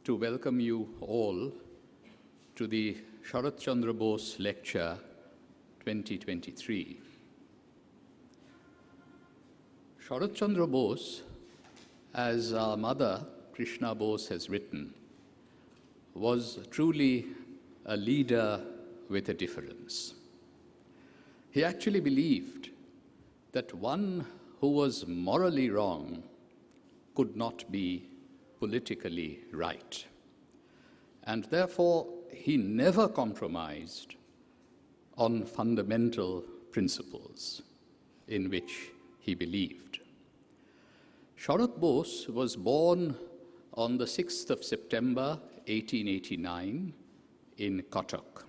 to welcome you all to the Sarat Chandra Bose Lecture 2023. Sarat Chandra Bose, as our mother Krishna Bose has written, was truly a leader with a difference. He actually believed that one who was morally wrong could not be politically right. And therefore, he never compromised on fundamental principles in which he believed. Sarat Bose was born on the 6th of September, 1889, in Cuttack.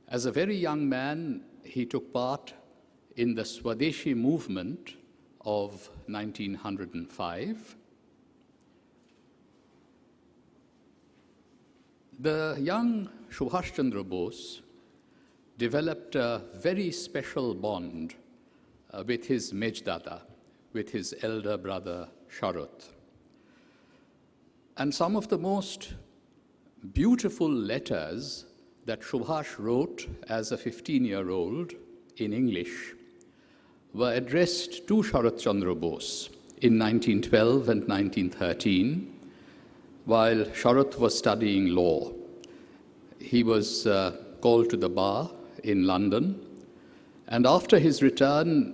As a very young man, he took part in the Swadeshi movement of 1905. The young Subhash Chandra Bose developed a very special bond with his Mejdada, with his elder brother Sarat. And some of the most beautiful letters that Subhash wrote as a 15-year-old in English were addressed to Sarat Chandra Bose in 1912 and 1913, while Sarat was studying law. He was called to the bar in London, and after his return,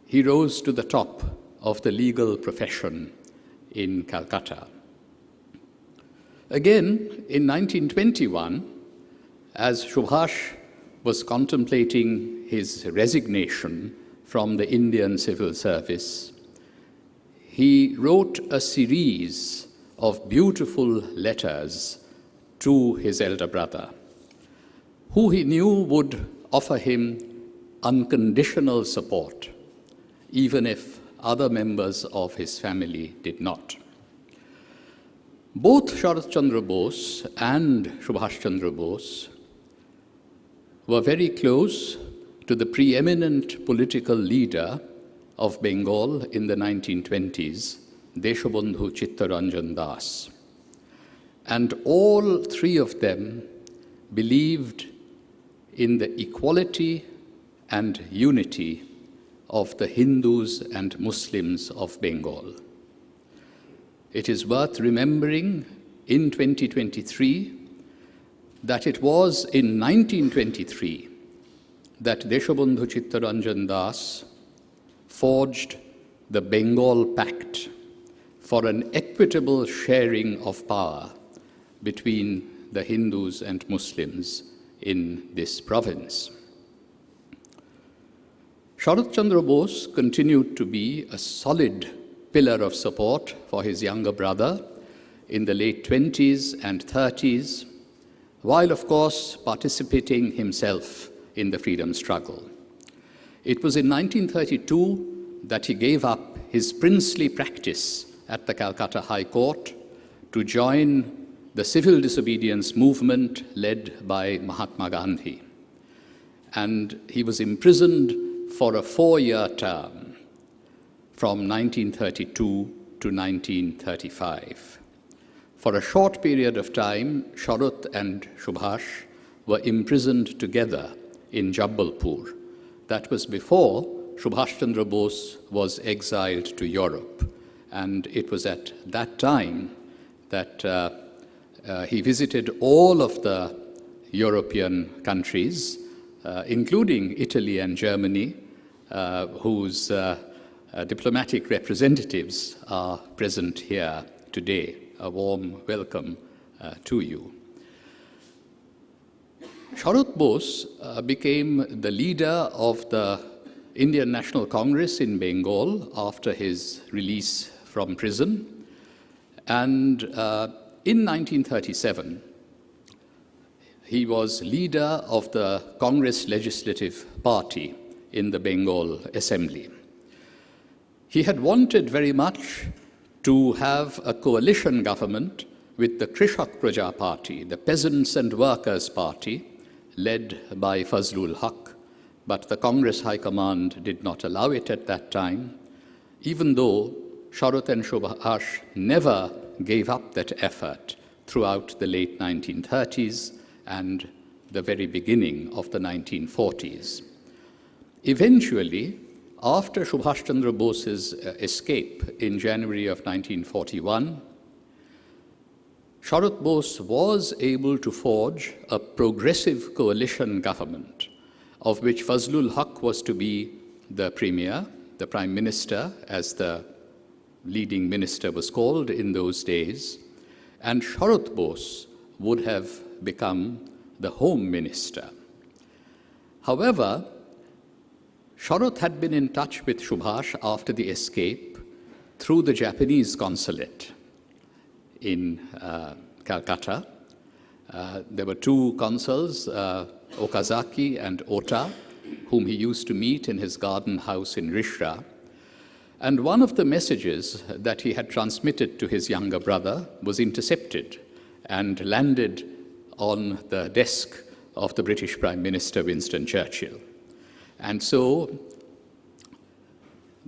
he rose to the top of the legal profession in Calcutta. Again, in 1921, as Subhash was contemplating his resignation from the Indian civil service, he wrote a series of beautiful letters to his elder brother, who he knew would offer him unconditional support, even if other members of his family did not. Both Sarat Chandra Bose and Subhash Chandra Bose were very close to the preeminent political leader of Bengal in the 1920s, Deshabandhu Chittaranjan Das. And all three of them believed in the equality and unity of the Hindus and Muslims of Bengal. It is worth remembering in 2023 that it was in 1923 that Deshabandhu Chittaranjan Das forged the Bengal Pact for an equitable sharing of power between the Hindus and Muslims in this province. Sarat Chandra Bose continued to be a solid pillar of support for his younger brother in the late 20s and 30s, while of course participating himself in the freedom struggle. It was in 1932 that he gave up his princely practice at the Calcutta High Court to join the civil disobedience movement led by Mahatma Gandhi. And he was imprisoned for a 4-year term from 1932 to 1935. For a short period of time, Sarat and Subhash were imprisoned together in Jabalpur. That was before Subhash Chandra Bose was exiled to Europe. And it was at that time that he visited all of the European countries, including Italy and Germany, whose diplomatic representatives are present here today. A warm welcome to you. Sarat Bose became the leader of the Indian National Congress in Bengal after his release from prison. And in 1937, he was leader of the Congress Legislative Party in the Bengal Assembly. He had wanted very much to have a coalition government with the Krishak Praja Party, the Peasants and Workers Party, led by Fazlul Haq, but the Congress High Command did not allow it at that time, even though Sarat and Subhash never gave up that effort throughout the late 1930s and the very beginning of the 1940s. Eventually, after Subhash Chandra Bose's escape in January of 1941, Sarat Bose was able to forge a progressive coalition government, of which Fazlul Haq was to be the premier, the prime minister, as the leading minister was called in those days, and Sarat Bose would have become the home minister. However, Sarat had been in touch with Subhash after the escape through the Japanese consulate in Calcutta. There were two consuls, Okazaki and Ota, whom he used to meet in his garden house in Rishra. And one of the messages that he had transmitted to his younger brother was intercepted and landed on the desk of the British Prime Minister Winston Churchill. And so,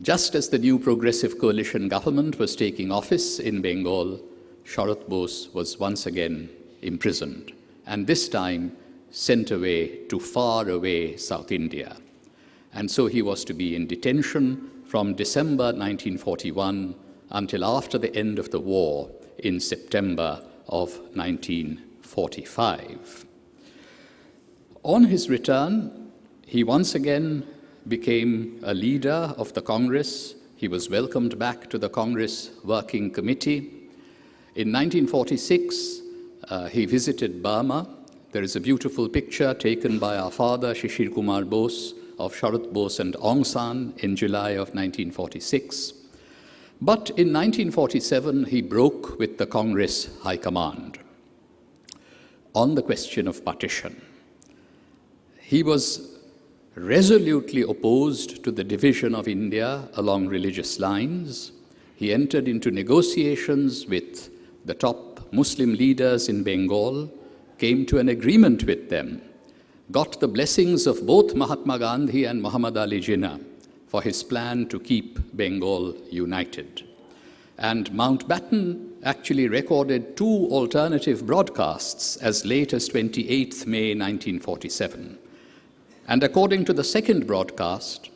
just as the new progressive coalition government was taking office in Bengal, Sarat Bose was once again imprisoned, and this time sent away to far away South India. And so he was to be in detention from December 1941 until after the end of the war in September of 1945. On his return, he once again became a leader of the Congress. He was welcomed back to the Congress Working Committee. In 1946, he visited Burma. There is a beautiful picture taken by our father, Shishir Kumar Bose, of Sarat Bose and Aung San in July of 1946. But in 1947, he broke with the Congress High Command on the question of partition. He was resolutely opposed to the division of India along religious lines. He entered into negotiations with the top Muslim leaders in Bengal, came to an agreement with them, got the blessings of both Mahatma Gandhi and Muhammad Ali Jinnah for his plan to keep Bengal united. And Mountbatten actually recorded two alternative broadcasts as late as 28th May 1947. And according to the second broadcast,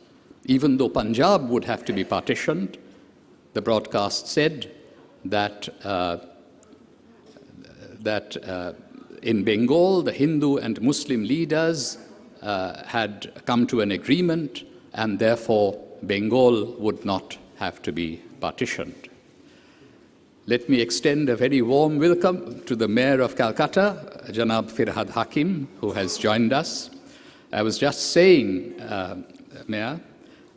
even though Punjab would have to be partitioned, the broadcast said that in Bengal, the Hindu and Muslim leaders had come to an agreement, and therefore Bengal would not have to be partitioned. Let me extend a very warm welcome to the Mayor of Calcutta, Janab Firhad Hakim, who has joined us. I was just saying, Mayor,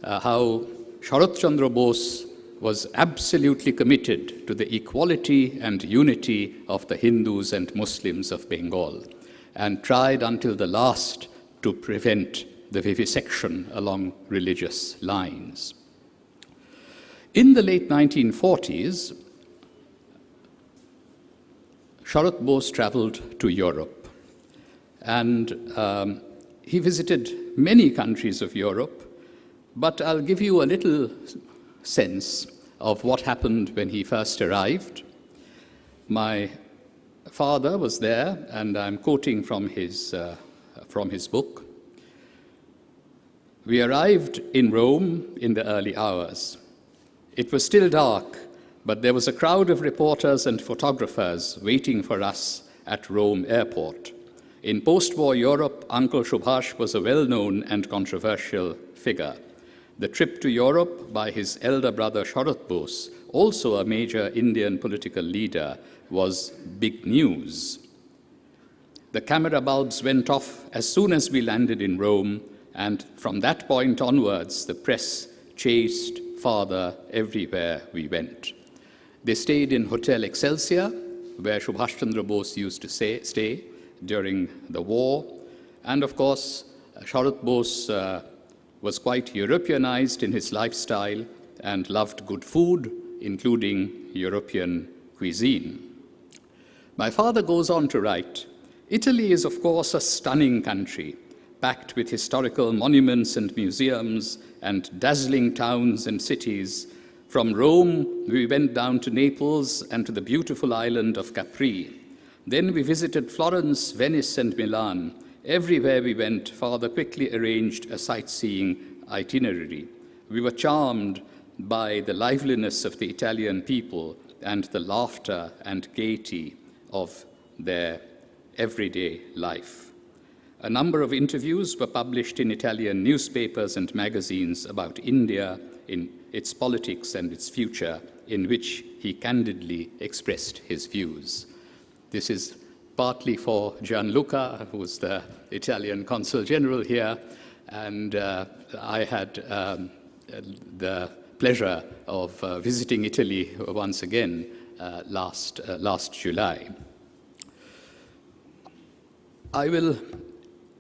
how Sarat Chandra Bose was absolutely committed to the equality and unity of the Hindus and Muslims of Bengal, and tried until the last to prevent the vivisection along religious lines. In the late 1940s, Sarat Bose traveled to Europe, and he visited many countries of Europe, but I'll give you a little sense of what happened when he first arrived. My father was there, and I'm quoting from his book. We arrived in Rome in the early hours. It was still dark, but there was a crowd of reporters and photographers waiting for us at Rome airport. In post-war Europe, Uncle Subhash was a well-known and controversial figure. The trip to Europe by his elder brother Sarat Bose, also a major Indian political leader, was big news. The camera bulbs went off as soon as we landed in Rome, and from that point onwards, the press chased father everywhere we went. They stayed in Hotel Excelsior, where Subhash Chandra Bose used to stay during the war. And of course, Sarat Bose was quite Europeanized in his lifestyle and loved good food, including European cuisine. My father goes on to write, Italy is of course a stunning country, packed with historical monuments and museums and dazzling towns and cities, From Rome, we went down to Naples and to the beautiful island of Capri. Then we visited Florence, Venice, and Milan. Everywhere we went, Father quickly arranged a sightseeing itinerary. We were charmed by the liveliness of the Italian people and the laughter and gaiety of their everyday life. A number of interviews were published in Italian newspapers and magazines about India, in its politics and its future, in which he candidly expressed his views. This is partly for Gianluca, who was the Italian Consul General here, and I had the pleasure of visiting Italy once again last July. I will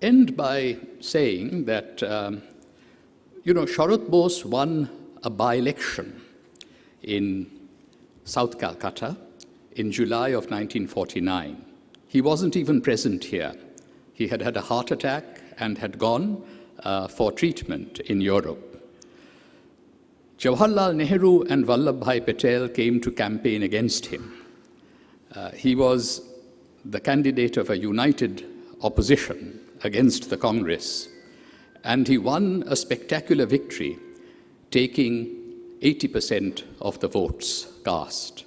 end by saying that, Sarat Bose won a by-election in South Calcutta in July of 1949. He wasn't even present here. He had had a heart attack and had gone for treatment in Europe. Jawaharlal Nehru and Vallabhbhai Patel came to campaign against him. He was the candidate of a united opposition against the Congress, and he won a spectacular victory, taking 80% of the votes cast.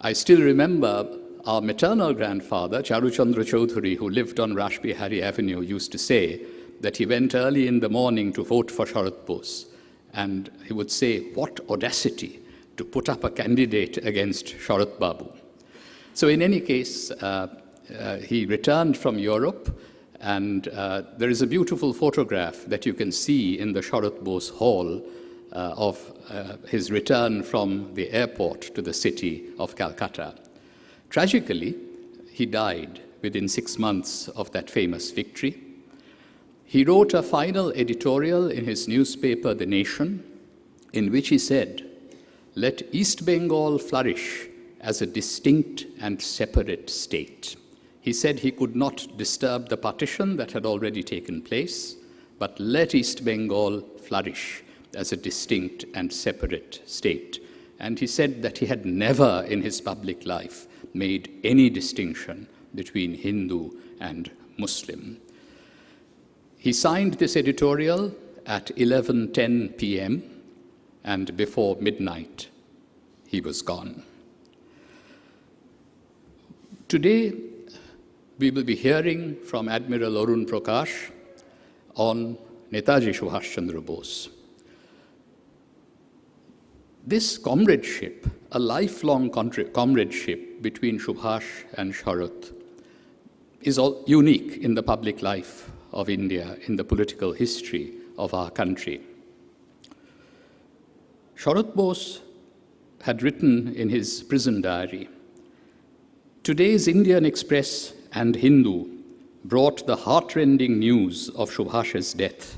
I still remember our maternal grandfather, Charu Chandra Chaudhary, who lived on Rashbihari Avenue, used to say that he went early in the morning to vote for Sarat Bose. And he would say, what audacity to put up a candidate against Sharat Babu. So in any case, he returned from Europe, and there is a beautiful photograph that you can see in the Sarat Bose Hall of his return from the airport to the city of Calcutta. Tragically, he died within 6 months of that famous victory. He wrote a final editorial in his newspaper, The Nation, in which he said, "Let East Bengal flourish as a distinct and separate state." He said he could not disturb the partition that had already taken place, but let East Bengal flourish as a distinct and separate state. And he said that he had never in his public life made any distinction between Hindu and Muslim. He signed this editorial at 11:10 p.m., and before midnight, he was gone. Today, we will be hearing from Admiral Arun Prakash on Netaji Subhash Chandra Bose. This comradeship, a lifelong comradeship between Subhash and Sarat, is unique in the public life of India, in the political history of our country. Sarat Bose had written in his prison diary, "Today's Indian Express and Hindu brought the heartrending news of Subhash's death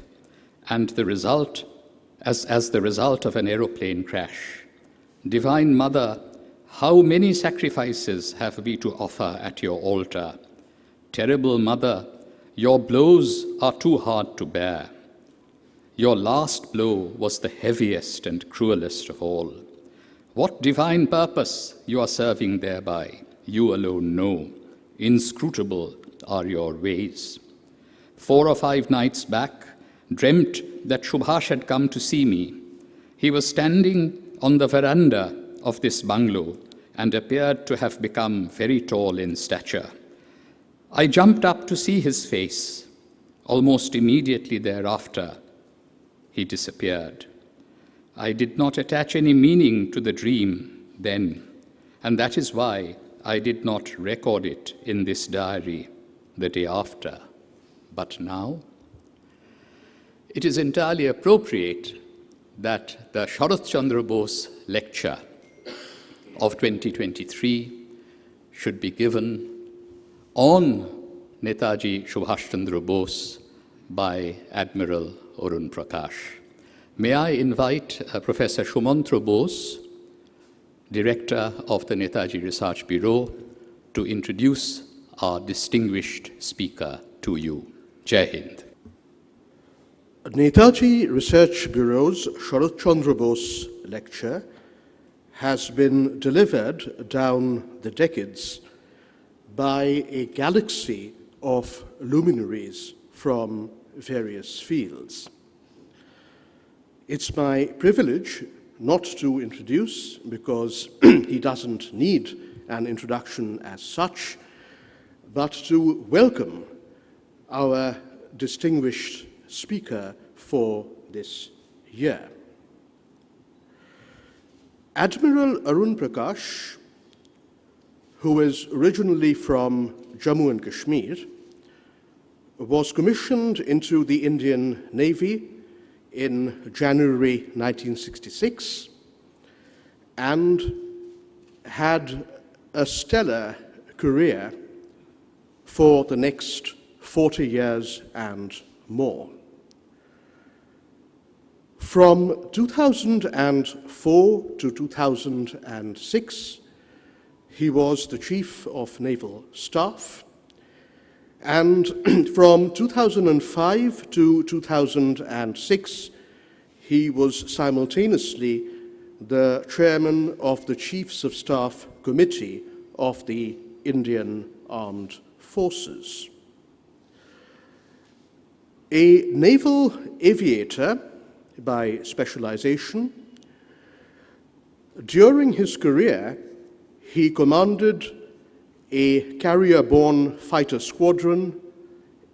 and the result as the result of an aeroplane crash. Divine Mother, how many sacrifices have we to offer at your altar? Terrible Mother, your blows are too hard to bear. Your last blow was the heaviest and cruelest of all. What divine purpose you are serving thereby, you alone know. Inscrutable are your ways. 4 or 5 nights back, dreamt that Subhash had come to see me. He was standing on the veranda of this bungalow and appeared to have become very tall in stature. I jumped up to see his face. Almost immediately thereafter, he disappeared. I did not attach any meaning to the dream then, and that is why I did not record it in this diary the day after. But now, it is entirely appropriate that the Sarat Chandra Bose lecture of 2023 should be given on Netaji Subhash Chandra Bose by Admiral Arun Prakash. May I invite Professor Shumantra Bose, Director of the Netaji Research Bureau, to introduce our distinguished speaker to you. Jai Hind. Netaji Research Bureau's Sarat Chandra Bose lecture has been delivered down the decades by a galaxy of luminaries from various fields. It's my privilege not to introduce, because he doesn't need an introduction as such, but to welcome our distinguished speaker for this year. Admiral Arun Prakash, who is originally from Jammu and Kashmir, was commissioned into the Indian Navy in January 1966 and had a stellar career for the next 40 years and more. From 2004 to 2006, he was the Chief of Naval Staff, and from 2005 to 2006, he was simultaneously the Chairman of the Chiefs of Staff Committee of the Indian Armed Forces. A naval aviator by specialization, during his career, he commanded a carrier-borne fighter squadron,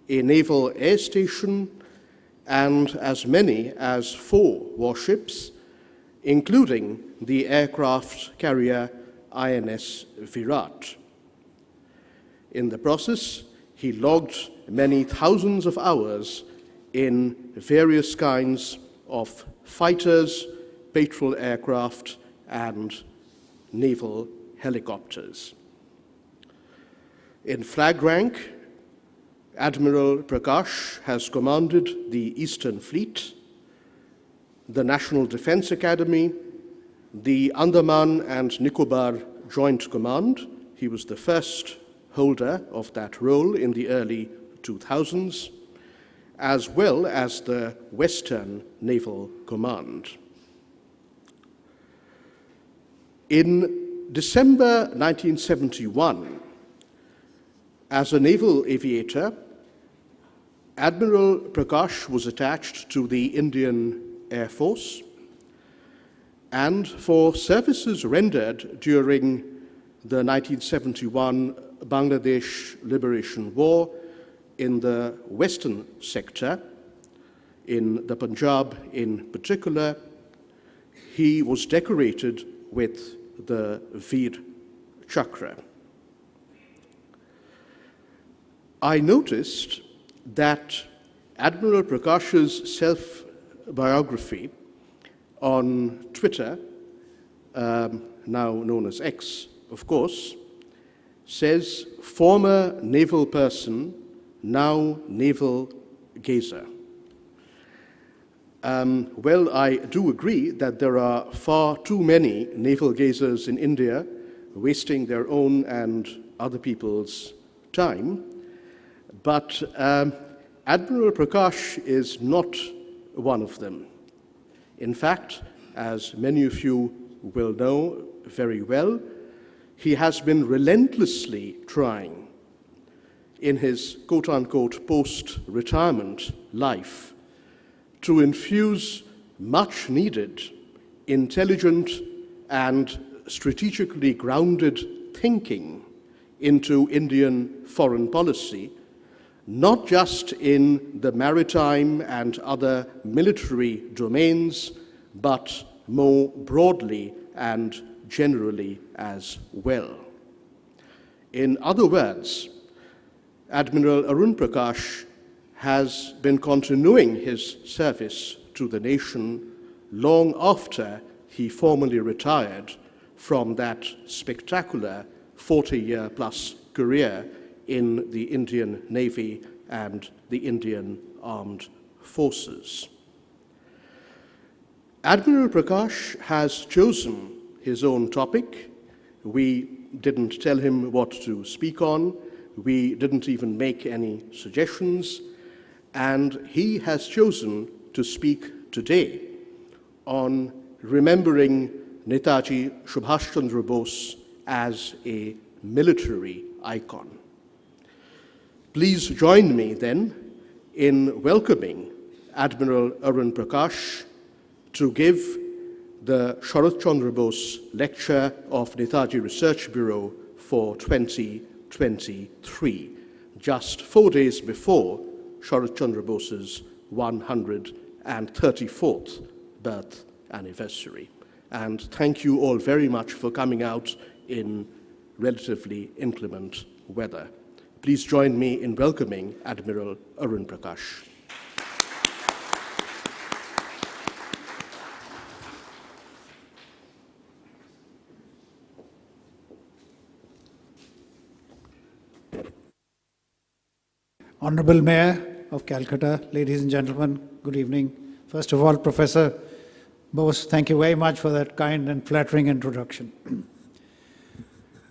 a naval air station, and as many as 4 warships, including the aircraft carrier INS Virat. In the process, he logged many thousands of hours in various kinds of fighters, patrol aircraft, and naval helicopters. In flag rank, Admiral Prakash has commanded the Eastern Fleet, the National Defense Academy, the Andaman and Nicobar Joint Command. He was the first holder of that role in the early 2000s, as well as the Western Naval Command. In December 1971, as a naval aviator, Admiral Prakash was attached to the Indian Air Force, and for services rendered during the 1971 Bangladesh Liberation War in the Western sector, in the Punjab in particular, he was decorated with the Veer Chakra. I noticed that Admiral Prakash's self-biography on Twitter, now known as X, of course, says former naval person, now naval gazer. Well, I do agree that there are far too many naval gazers in India wasting their own and other people's time, but Admiral Prakash is not one of them. In fact, as many of you will know very well, he has been relentlessly trying in his quote-unquote post-retirement life to infuse much-needed, intelligent, and strategically grounded thinking into Indian foreign policy, not just in the maritime and other military domains, but more broadly and generally as well. In other words, Admiral Arun Prakash has been continuing his service to the nation long after he formally retired from that spectacular 40-year-plus career in the Indian Navy and the Indian Armed Forces. Admiral Prakash has chosen his own topic. We didn't tell him what to speak on. We didn't even make any suggestions. And he has chosen to speak today on remembering Netaji Subhash Chandra Bose as a military icon. Please join me then in welcoming Admiral Arun Prakash to give the Sarat Chandra Bose Lecture of Netaji Research Bureau for 2023, just 4 days before Sarat Chandra Bose's 134th birth anniversary. And thank you all very much for coming out in relatively inclement weather. Please join me in welcoming Admiral Arun Prakash. Honorable Mayor of Calcutta, ladies and gentlemen, good evening. First of all, Professor Bose, thank you very much for that kind and flattering introduction.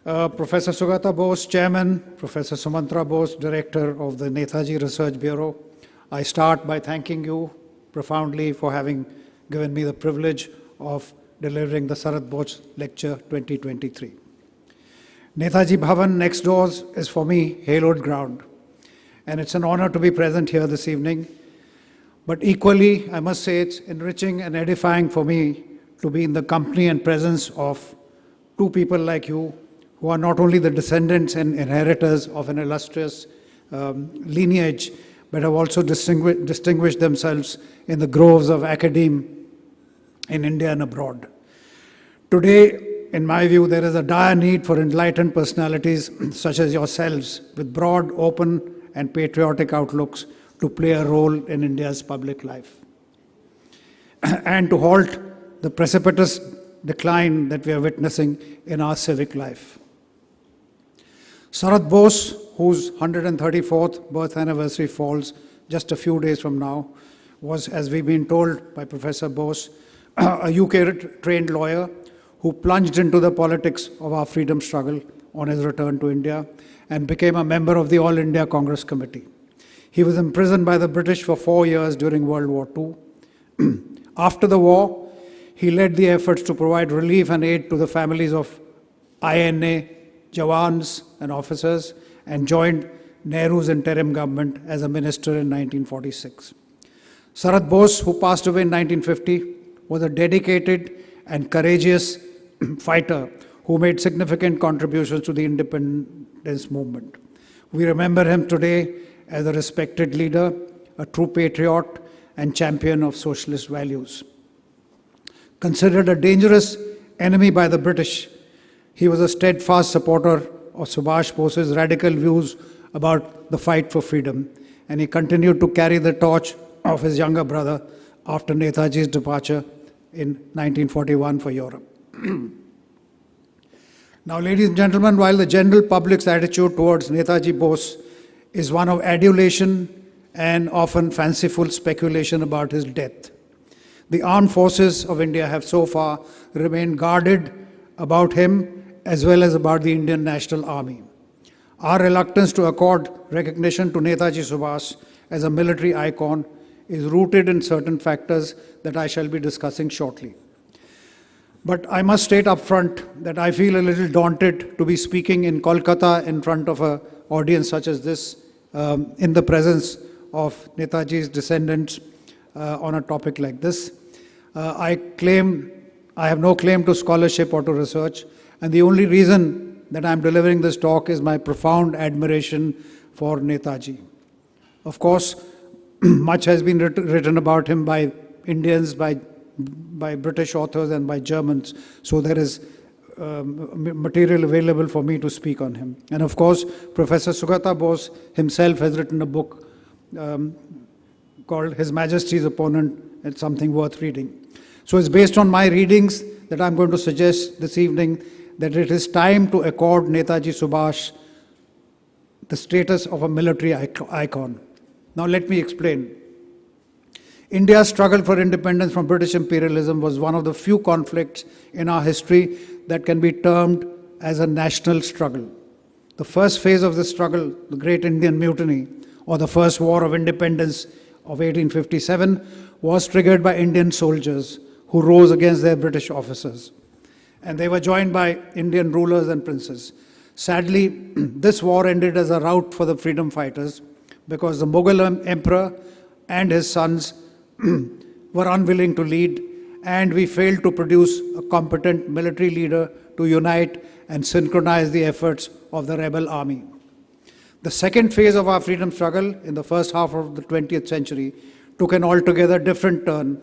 Professor Sugata Bose, Chairman, Professor Sumantra Bose, Director of the Netaji Research Bureau, I start by thanking you profoundly for having given me the privilege of delivering the Sarat Bose Lecture 2023. Netaji Bhavan next doors is for me hallowed ground, and it's an honor to be present here this evening. But equally, I must say it's enriching and edifying for me to be in the company and presence of two people like you, who are not only the descendants and inheritors of an illustrious lineage, but have also distinguished themselves in the groves of academe in India and abroad. Today, in my view, there is a dire need for enlightened personalities such as yourselves with broad, open, and patriotic outlooks to play a role in India's public life and to halt the precipitous decline that we are witnessing in our civic life. Sarat Bose, whose 134th birth anniversary falls just a few days from now, was, as we've been told by Professor Bose, a UK-trained lawyer who plunged into the politics of our freedom struggle on his return to India and became a member of the All India Congress Committee. He was imprisoned by the British for 4 years during World War II. After the war, he led the efforts to provide relief and aid to the families of INA Jawans and officers and joined Nehru's interim government as a minister in 1946. Sarat Bose, who passed away in 1950, was a dedicated and courageous fighter who made significant contributions to the independence movement. We remember him today as a respected leader, a true patriot, and champion of socialist values. Considered a dangerous enemy by the British, he was a steadfast supporter of Subhash Bose's radical views about the fight for freedom, and he continued to carry the torch of his younger brother after Netaji's departure in 1941 for Europe. Now, ladies and gentlemen, while the general public's attitude towards Netaji Bose is one of adulation and often fanciful speculation about his death, the armed forces of India have so far remained guarded about him as well as about the Indian National Army. Our reluctance to accord recognition to Netaji Subhash as a military icon is rooted in certain factors that I shall be discussing shortly. But I must state up front that I feel a little daunted to be speaking in Kolkata in front of an audience such as this, in the presence of Netaji's descendants on a topic like this. I have no claim to scholarship or to research, and the only reason that I'm delivering this talk is my profound admiration for Netaji. Of course, much has been written about him by Indians, by British authors and by Germans, so there is material available for me to speak on him. And of course, Professor Sugata Bose himself has written a book called His Majesty's Opponent. It's something worth reading. So it's based on my readings that I'm going to suggest this evening that it is time to accord Netaji Subhash the status of a military icon. Now let me explain. India's struggle for independence from British imperialism was one of the few conflicts in our history that can be termed as a national struggle. The first phase of this struggle, the Great Indian Mutiny, or the First War of Independence of 1857, was triggered by Indian soldiers who rose against their British officers. and they were joined by Indian rulers and princes. Sadly, this war ended as a rout for the freedom fighters because the Mughal emperor and his sons were unwilling to lead, and we failed to produce a competent military leader to unite and synchronize the efforts of the rebel army. The second phase of our freedom struggle in the first half of the 20th century took an altogether different turn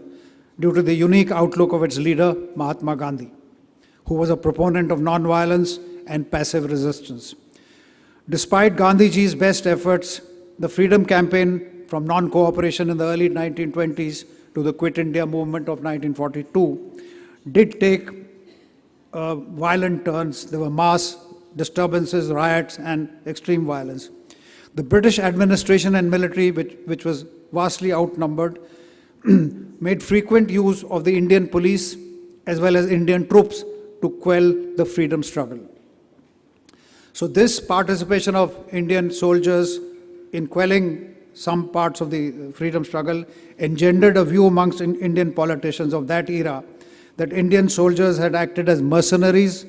due to the unique outlook of its leader, Mahatma Gandhi, who was a proponent of nonviolence and passive resistance. Despite Gandhiji's best efforts, the freedom campaign from non-cooperation in the early 1920s to the Quit India movement of 1942 did take violent turns. There were mass disturbances, riots, and extreme violence. The British administration and military, which was vastly outnumbered, made frequent use of the Indian police as well as Indian troops to quell the freedom struggle. So this participation of Indian soldiers in quelling some parts of the freedom struggle engendered a view amongst Indian politicians of that era that Indian soldiers had acted as mercenaries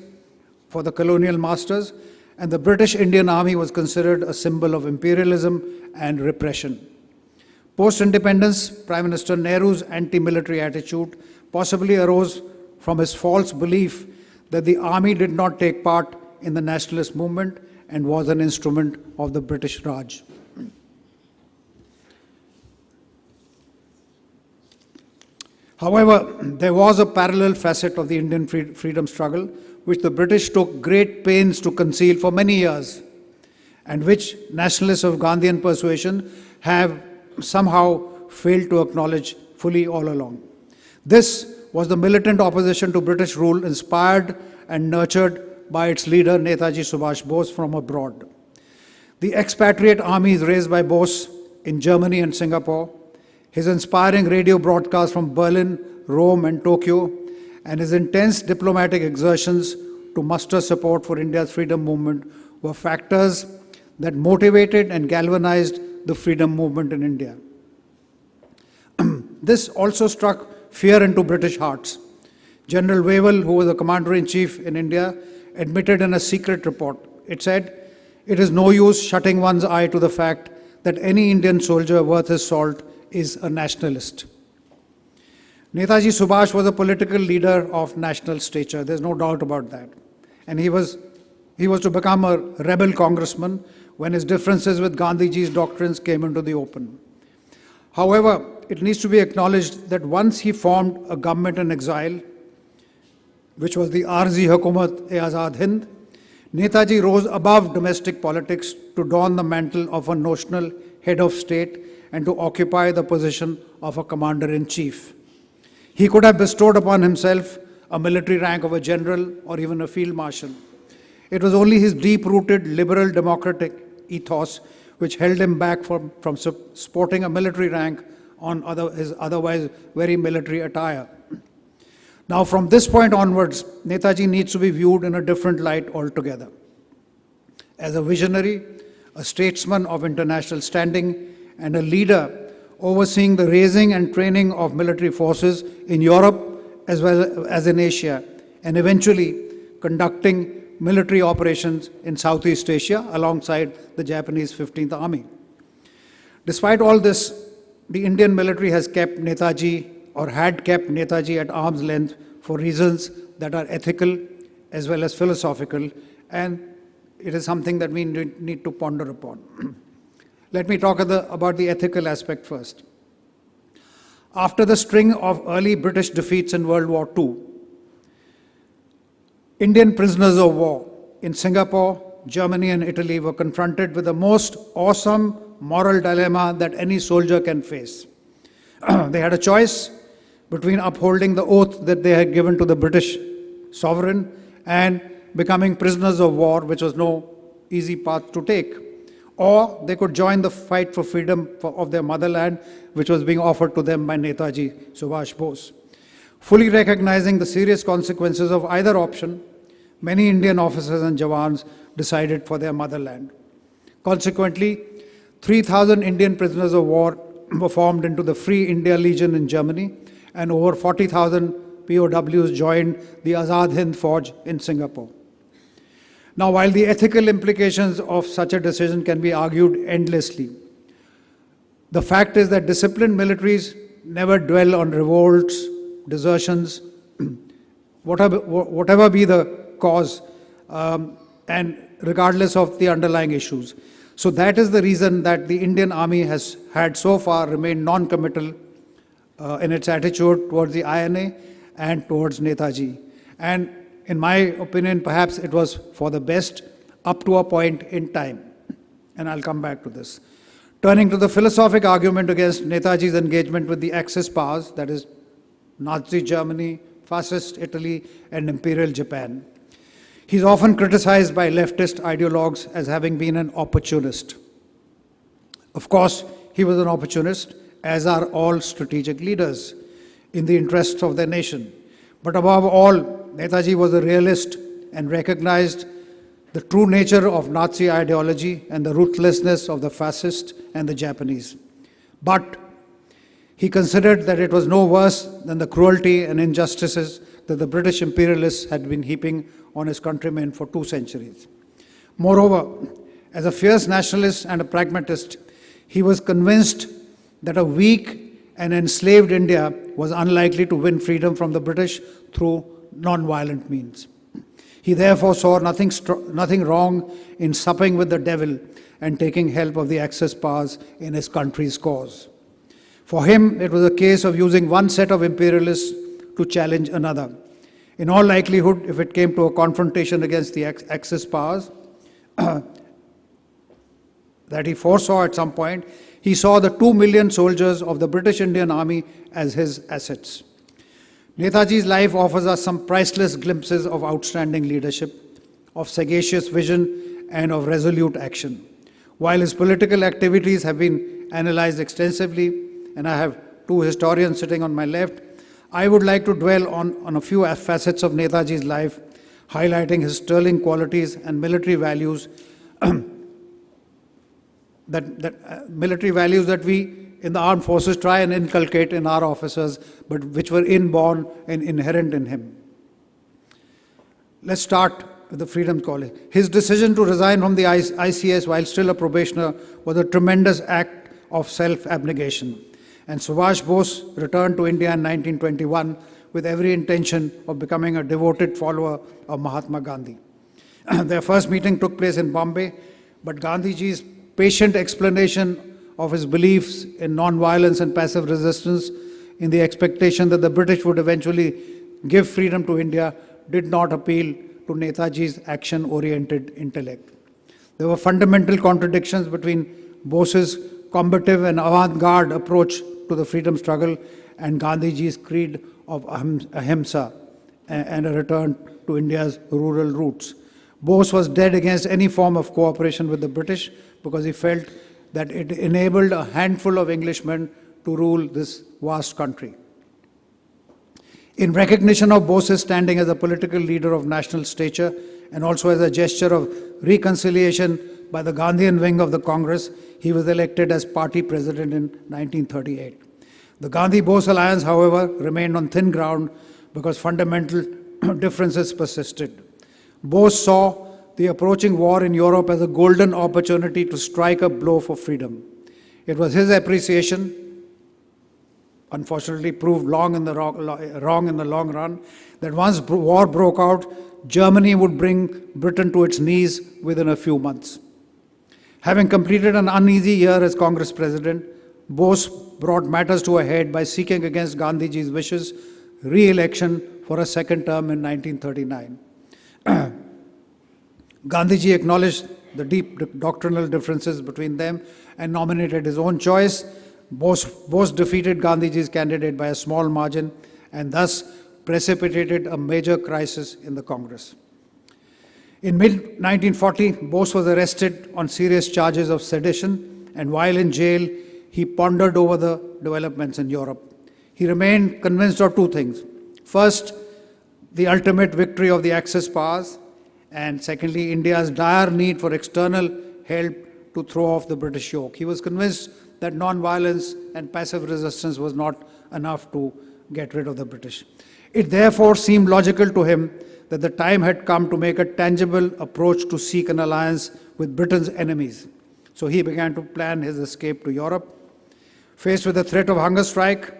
for the colonial masters, and the British Indian Army was considered a symbol of imperialism and repression. Post-independence, Prime Minister Nehru's anti-military attitude possibly arose from his false belief that the army did not take part in the nationalist movement and was an instrument of the British Raj. However, there was a parallel facet of the Indian freedom struggle which the British took great pains to conceal for many years, and which nationalists of Gandhian persuasion have somehow failed to acknowledge fully all along. This was the militant opposition to British rule inspired and nurtured by its leader Netaji Subhash Bose from abroad. The expatriate armies raised by Bose in Germany and Singapore, his inspiring radio broadcasts from Berlin, Rome, and Tokyo, and his intense diplomatic exertions to muster support for India's freedom movement were factors that motivated and galvanized the freedom movement in India. This also struck fear into British hearts. General Wavell, who was the commander-in-chief in India, admitted in a secret report. It said, "It is no use shutting one's eye to the fact that any Indian soldier worth his salt is a nationalist." Netaji Subhash was a political leader of national stature. There's no doubt about that. And he was to become a rebel congressman when his differences with Gandhiji's doctrines came into the open. However, it needs to be acknowledged that once he formed a government in exile, which was the Arzi Hukumat-e-Azad Hind, Netaji rose above domestic politics to don the mantle of a notional head of state and to occupy the position of a commander-in-chief. He could have bestowed upon himself a military rank of a general or even a field marshal. It was only his deep-rooted liberal democratic ethos which held him back from sporting a military rank on his otherwise very military attire. Now, from this point onwards, Netaji needs to be viewed in a different light altogether. As a visionary, a statesman of international standing, and a leader overseeing the raising and training of military forces in Europe as well as in Asia, and eventually conducting military operations in Southeast Asia alongside the Japanese 15th Army. Despite all this, the Indian military has kept Netaji or had kept Netaji at arm's length for reasons that are ethical as well as philosophical, and it is something that we need to ponder upon. Let me talk about the ethical aspect first. After the string of early British defeats in World War II, Indian prisoners of war in Singapore, Germany, and Italy were confronted with the most awesome moral dilemma that any soldier can face. They had a choice between upholding the oath that they had given to the British sovereign and becoming prisoners of war, which was no easy path to take. Or they could join the fight for freedom of their motherland, which was being offered to them by Netaji Subhash Bose. Fully recognizing the serious consequences of either option, many Indian officers and Jawans decided for their motherland. Consequently, 3,000 Indian prisoners of war were formed into the Free India Legion in Germany, and over 40,000 POWs joined the Azad Hind Fauj in Singapore. Now, while the ethical implications of such a decision can be argued endlessly, the fact is that disciplined militaries never dwell on revolts, desertions, whatever be the cause, and regardless of the underlying issues. So that is the reason that the Indian Army has had so far remained non-committal in its attitude towards the INA and towards Netaji. And in my opinion, perhaps it was for the best up to a point in time. And I'll come back to this. Turning to the philosophic argument against Netaji's engagement with the Axis powers, that is Nazi Germany, Fascist Italy, and Imperial Japan. He's often criticized by leftist ideologues as having been an opportunist. Of course, he was an opportunist, as are all strategic leaders in the interests of their nation. But above all, Netaji was a realist and recognized the true nature of Nazi ideology and the ruthlessness of the fascists and the Japanese. But he considered that it was no worse than the cruelty and injustices that the British imperialists had been heaping on his countrymen for 2 centuries. Moreover, as a fierce nationalist and a pragmatist, he was convinced that a weak and enslaved India was unlikely to win freedom from the British through non-violent means. He therefore saw nothing wrong in supping with the devil and taking help of the Axis powers in his country's cause. For him, it was a case of using one set of imperialists to challenge another. In all likelihood, if it came to a confrontation against the Axis powers that he foresaw at some point, he saw the 2 million soldiers of the British Indian Army as his assets. Netaji's life offers us some priceless glimpses of outstanding leadership, of sagacious vision, and of resolute action. While his political activities have been analyzed extensively, and I have 2 historians sitting on my left, I would like to dwell on a few facets of Netaji's life, highlighting his sterling qualities and military values that we in the armed forces try and inculcate in our officers, but which were inborn and inherent in him. Let's start with the Freedom College. His decision to resign from the ICS while still a probationer was a tremendous act of self-abnegation. And Subhash Bose returned to India in 1921 with every intention of becoming a devoted follower of Mahatma Gandhi. Their first meeting took place in Bombay, but Gandhiji's patient explanation of his beliefs in non-violence and passive resistance in the expectation that the British would eventually give freedom to India did not appeal to Netaji's action-oriented intellect. There were fundamental contradictions between Bose's combative and avant-garde approach to the freedom struggle and Gandhiji's creed of ahimsa and a return to India's rural roots. Bose was dead against any form of cooperation with the British because he felt that it enabled a handful of Englishmen to rule this vast country. In recognition of Bose's standing as a political leader of national stature and also as a gesture of reconciliation by the Gandhian wing of the Congress, he was elected as party president in 1938. The Gandhi-Bose alliance, however, remained on thin ground because fundamental differences persisted. Bose saw the approaching war in Europe as a golden opportunity to strike a blow for freedom. It was his appreciation, unfortunately proved wrong in the long run, that once war broke out, Germany would bring Britain to its knees within a few months. Having completed an uneasy year as Congress president, Bose brought matters to a head by seeking against Gandhiji's wishes re-election for a second term in 1939. Gandhiji acknowledged the deep doctrinal differences between them and nominated his own choice. Bose defeated Gandhiji's candidate by a small margin and thus precipitated a major crisis in the Congress. In mid-1940, Bose was arrested on serious charges of sedition, and while in jail, he pondered over the developments in Europe. He remained convinced of 2 things. First, the ultimate victory of the Axis powers, and secondly, India's dire need for external help to throw off the British yoke. He was convinced that non-violence and passive resistance was not enough to get rid of the British. It therefore seemed logical to him that the time had come to make a tangible approach to seek an alliance with Britain's enemies. So he began to plan his escape to Europe. Faced with the threat of hunger strike,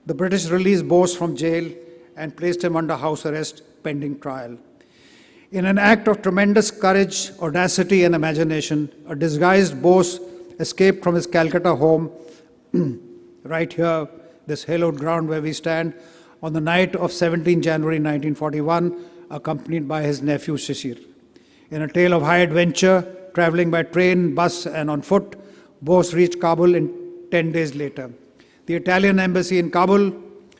the British released Bose from jail and placed him under house arrest pending trial. In an act of tremendous courage, audacity, and imagination, a disguised Bose escaped from his Calcutta home, right here, this hallowed ground where we stand, on the night of 17 January 1941, accompanied by his nephew Shishir. In a tale of high adventure, traveling by train, bus, and on foot, Bose reached Kabul 10 days later. The Italian embassy in Kabul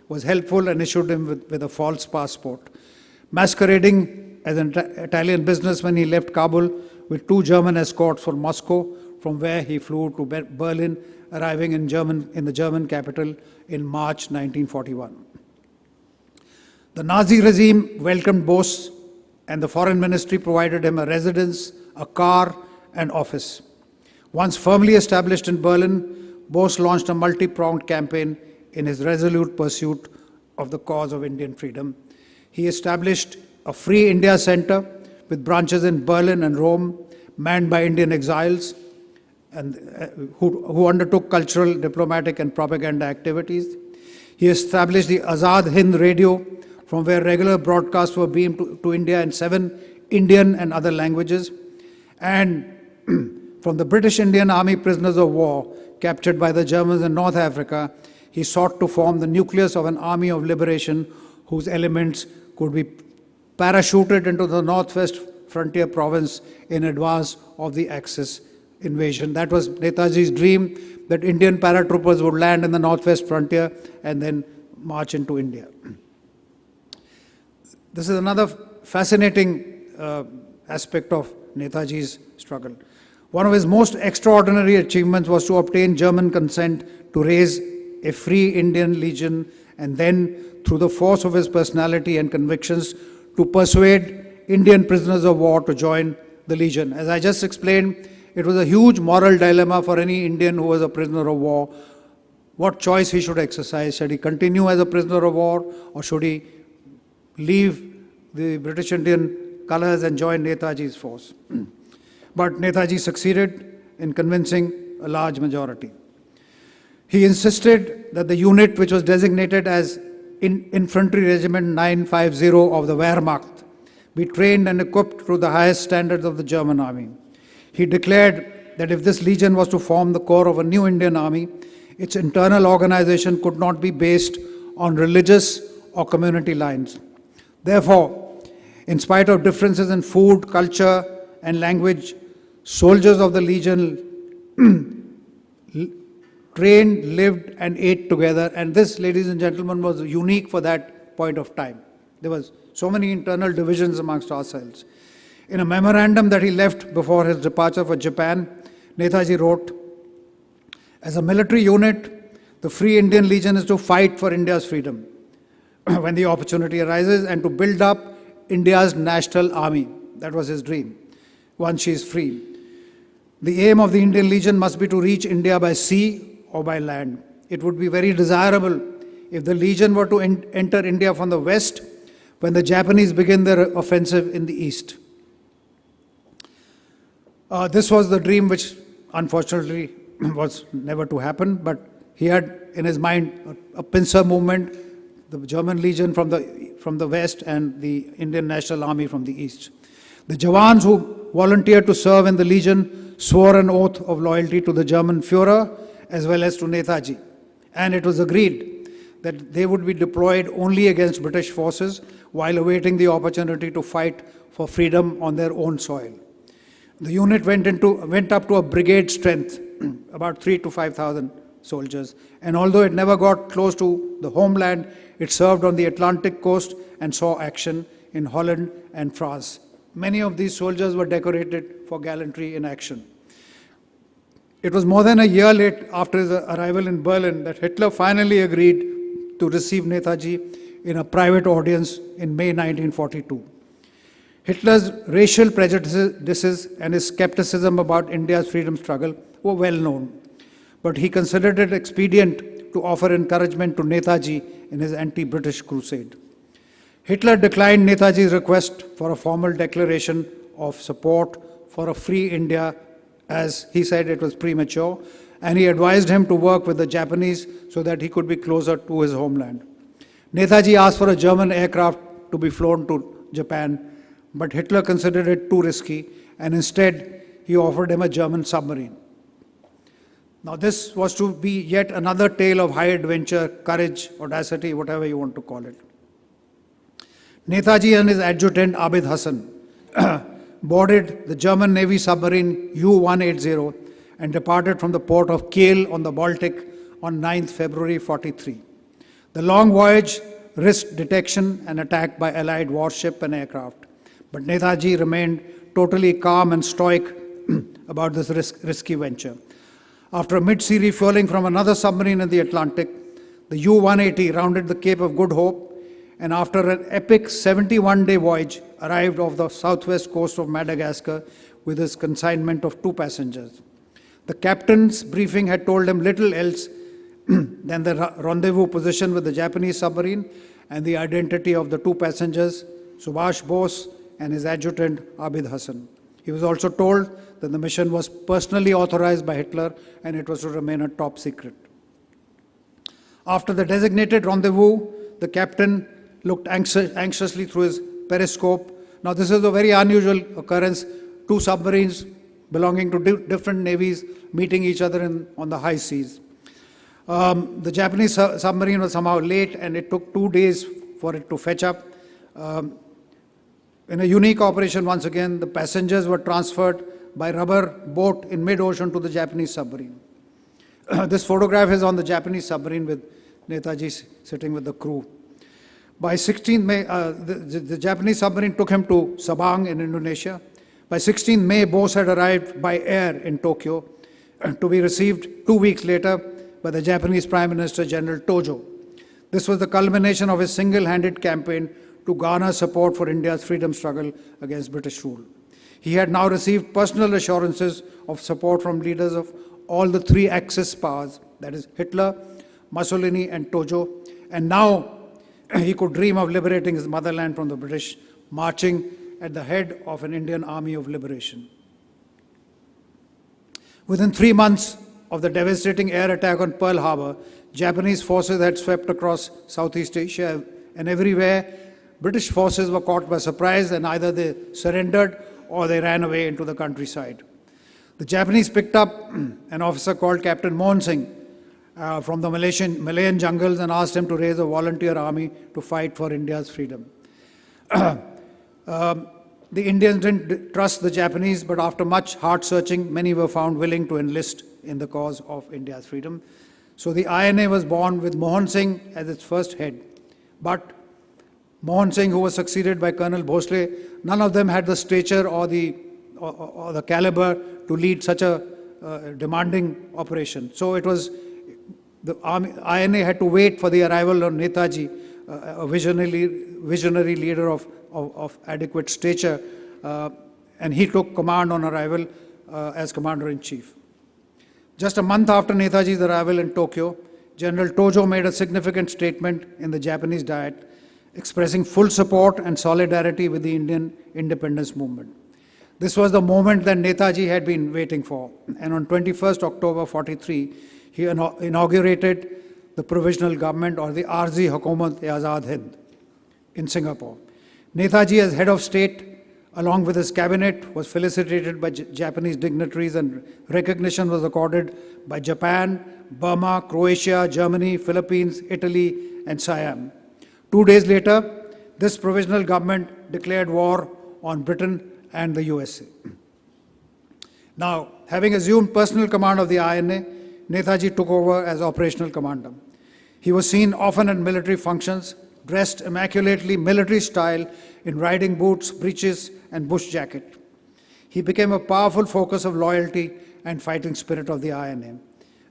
was helpful and issued him with a false passport. Masquerading as an Italian businessman, he left Kabul with 2 German escorts for Moscow, from where he flew to Berlin, arriving in the German capital in March 1941. The Nazi regime welcomed Bose, and the foreign ministry provided him a residence, a car, and office. Once firmly established in Berlin, Bose launched a multi-pronged campaign in his resolute pursuit of the cause of Indian freedom. He established a Free India Center with branches in Berlin and Rome, manned by Indian exiles, and who undertook cultural, diplomatic, and propaganda activities. He established the Azad Hind Radio, from where regular broadcasts were beamed to India in 7 Indian and other languages. And from the British Indian Army prisoners of war captured by the Germans in North Africa, he sought to form the nucleus of an army of liberation whose elements could be parachuted into the northwest frontier province in advance of the Axis invasion. That was Netaji's dream, that Indian paratroopers would land in the northwest frontier and then march into India. This is another fascinating aspect of Netaji's struggle. One of his most extraordinary achievements was to obtain German consent to raise a Free Indian Legion, and then, through the force of his personality and convictions, to persuade Indian prisoners of war to join the Legion. As I just explained, it was a huge moral dilemma for any Indian who was a prisoner of war. What choice he should exercise? Should he continue as a prisoner of war, or should he leave the British Indian colors and join Netaji's force? But Netaji succeeded in convincing a large majority. He insisted that the unit, which was designated as Infantry Regiment 950 of the Wehrmacht, be trained and equipped to the highest standards of the German army. He declared that if this legion was to form the core of a new Indian army, its internal organization could not be based on religious or community lines. Therefore, in spite of differences in food, culture, and language, soldiers of the Legion trained, lived, and ate together. And this, ladies and gentlemen, was unique for that point of time. There was so many internal divisions amongst ourselves. In a memorandum that he left before his departure for Japan, Netaji wrote, "As a military unit, the Free Indian Legion is to fight for India's freedom when the opportunity arises, and to build up India's national army." That was his dream, once she is free. The aim of the Indian Legion must be to reach India by sea or by land. It would be very desirable if the Legion were to enter India from the west when the Japanese begin their offensive in the east. This was the dream which unfortunately was never to happen, but he had in his mind a pincer movement, the German Legion from the west and the Indian National Army from the east. The Jawans who volunteered to serve in the Legion swore an oath of loyalty to the German Führer as well as to Netaji, and it was agreed that they would be deployed only against British forces while awaiting the opportunity to fight for freedom on their own soil. The unit went up to a brigade strength, about 3,000 to 5,000 soldiers, and although it never got close to the homeland, it served on the Atlantic coast and saw action in Holland and France. Many of these soldiers were decorated for gallantry in action. It was more than a year late after his arrival in Berlin that Hitler finally agreed to receive Netaji in a private audience in May 1942. Hitler's racial prejudices and his skepticism about India's freedom struggle were well known, but he considered it expedient to offer encouragement to Netaji in his anti-British crusade. Hitler declined Netaji's request for a formal declaration of support for a free India, as he said it was premature, and he advised him to work with the Japanese so that he could be closer to his homeland. Netaji asked for a German aircraft to be flown to Japan, but Hitler considered it too risky, and instead he offered him a German submarine. Now this was to be yet another tale of high adventure, courage, audacity, whatever you want to call it. Netaji and his adjutant Abid Hassan boarded the German Navy submarine U-180 and departed from the port of Kiel on the Baltic on 9th February 43. The long voyage risked detection and attack by Allied warship and aircraft, but Netaji remained totally calm and stoic about this risky venture. After a mid-sea refueling from another submarine in the Atlantic, the U-180 rounded the Cape of Good Hope, and after an epic 71-day voyage, arrived off the southwest coast of Madagascar with his consignment of 2 passengers. The captain's briefing had told him little else than the rendezvous position with the Japanese submarine and the identity of the 2 passengers, Subhash Bose and his adjutant Abid Hassan. He was also told that the mission was personally authorized by Hitler and it was to remain a top secret. After the designated rendezvous, the captain looked anxiously through his periscope. Now this is a very unusual occurrence, 2 submarines belonging to different navies meeting each other on the high seas. The Japanese submarine was somehow late and it took 2 days for it to fetch up. In a unique operation once again, the passengers were transferred by rubber boat in mid-ocean to the Japanese submarine. This photograph is on the Japanese submarine with Netaji sitting with the crew. By 16 May, the Japanese submarine took him to Sabang in Indonesia. By 16 May, Bose had arrived by air in Tokyo to be received 2 weeks later by the Japanese Prime Minister General Tojo. This was the culmination of his single-handed campaign to garner support for India's freedom struggle against British rule. He had now received personal assurances of support from leaders of all the 3 Axis powers, that is Hitler, Mussolini and Tojo, and now he could dream of liberating his motherland from the British, marching at the head of an Indian army of liberation. Within 3 months of the devastating air attack on Pearl Harbor, Japanese forces had swept across Southeast Asia, and everywhere British forces were caught by surprise and either they surrendered or they ran away into the countryside. The Japanese picked up an officer called Captain Mohan Singh from the Malayan jungles and asked him to raise a volunteer army to fight for India's freedom. The Indians didn't trust the Japanese, but after much heart searching, many were found willing to enlist in the cause of India's freedom. So the INA was born with Mohan Singh as its first head. But Mohan Singh, who was succeeded by Colonel Bose, none of them had the stature or the caliber to lead such a demanding operation. So it was the INA had to wait for the arrival of Netaji, a visionary leader of adequate stature, and he took command on arrival as Commander-in-Chief. Just a month after Netaji's arrival in Tokyo, General Tojo made a significant statement in the Japanese Diet, expressing full support and solidarity with the Indian independence movement. This was the moment that Netaji had been waiting for, and on 21st October 43, he inaugurated the provisional government, or the Arzi Hukumat-e-Azad Hind, in Singapore. Netaji, as head of state, along with his cabinet, was felicitated by Japanese dignitaries, and recognition was accorded by Japan, Burma, Croatia, Germany, Philippines, Italy, and Siam. 2 days later, this provisional government declared war on Britain and the USA. Now, having assumed personal command of the INA, Netaji took over as operational commander. He was seen often at military functions, dressed immaculately military style in riding boots, breeches, and bush jacket. He became a powerful focus of loyalty and fighting spirit of the INA.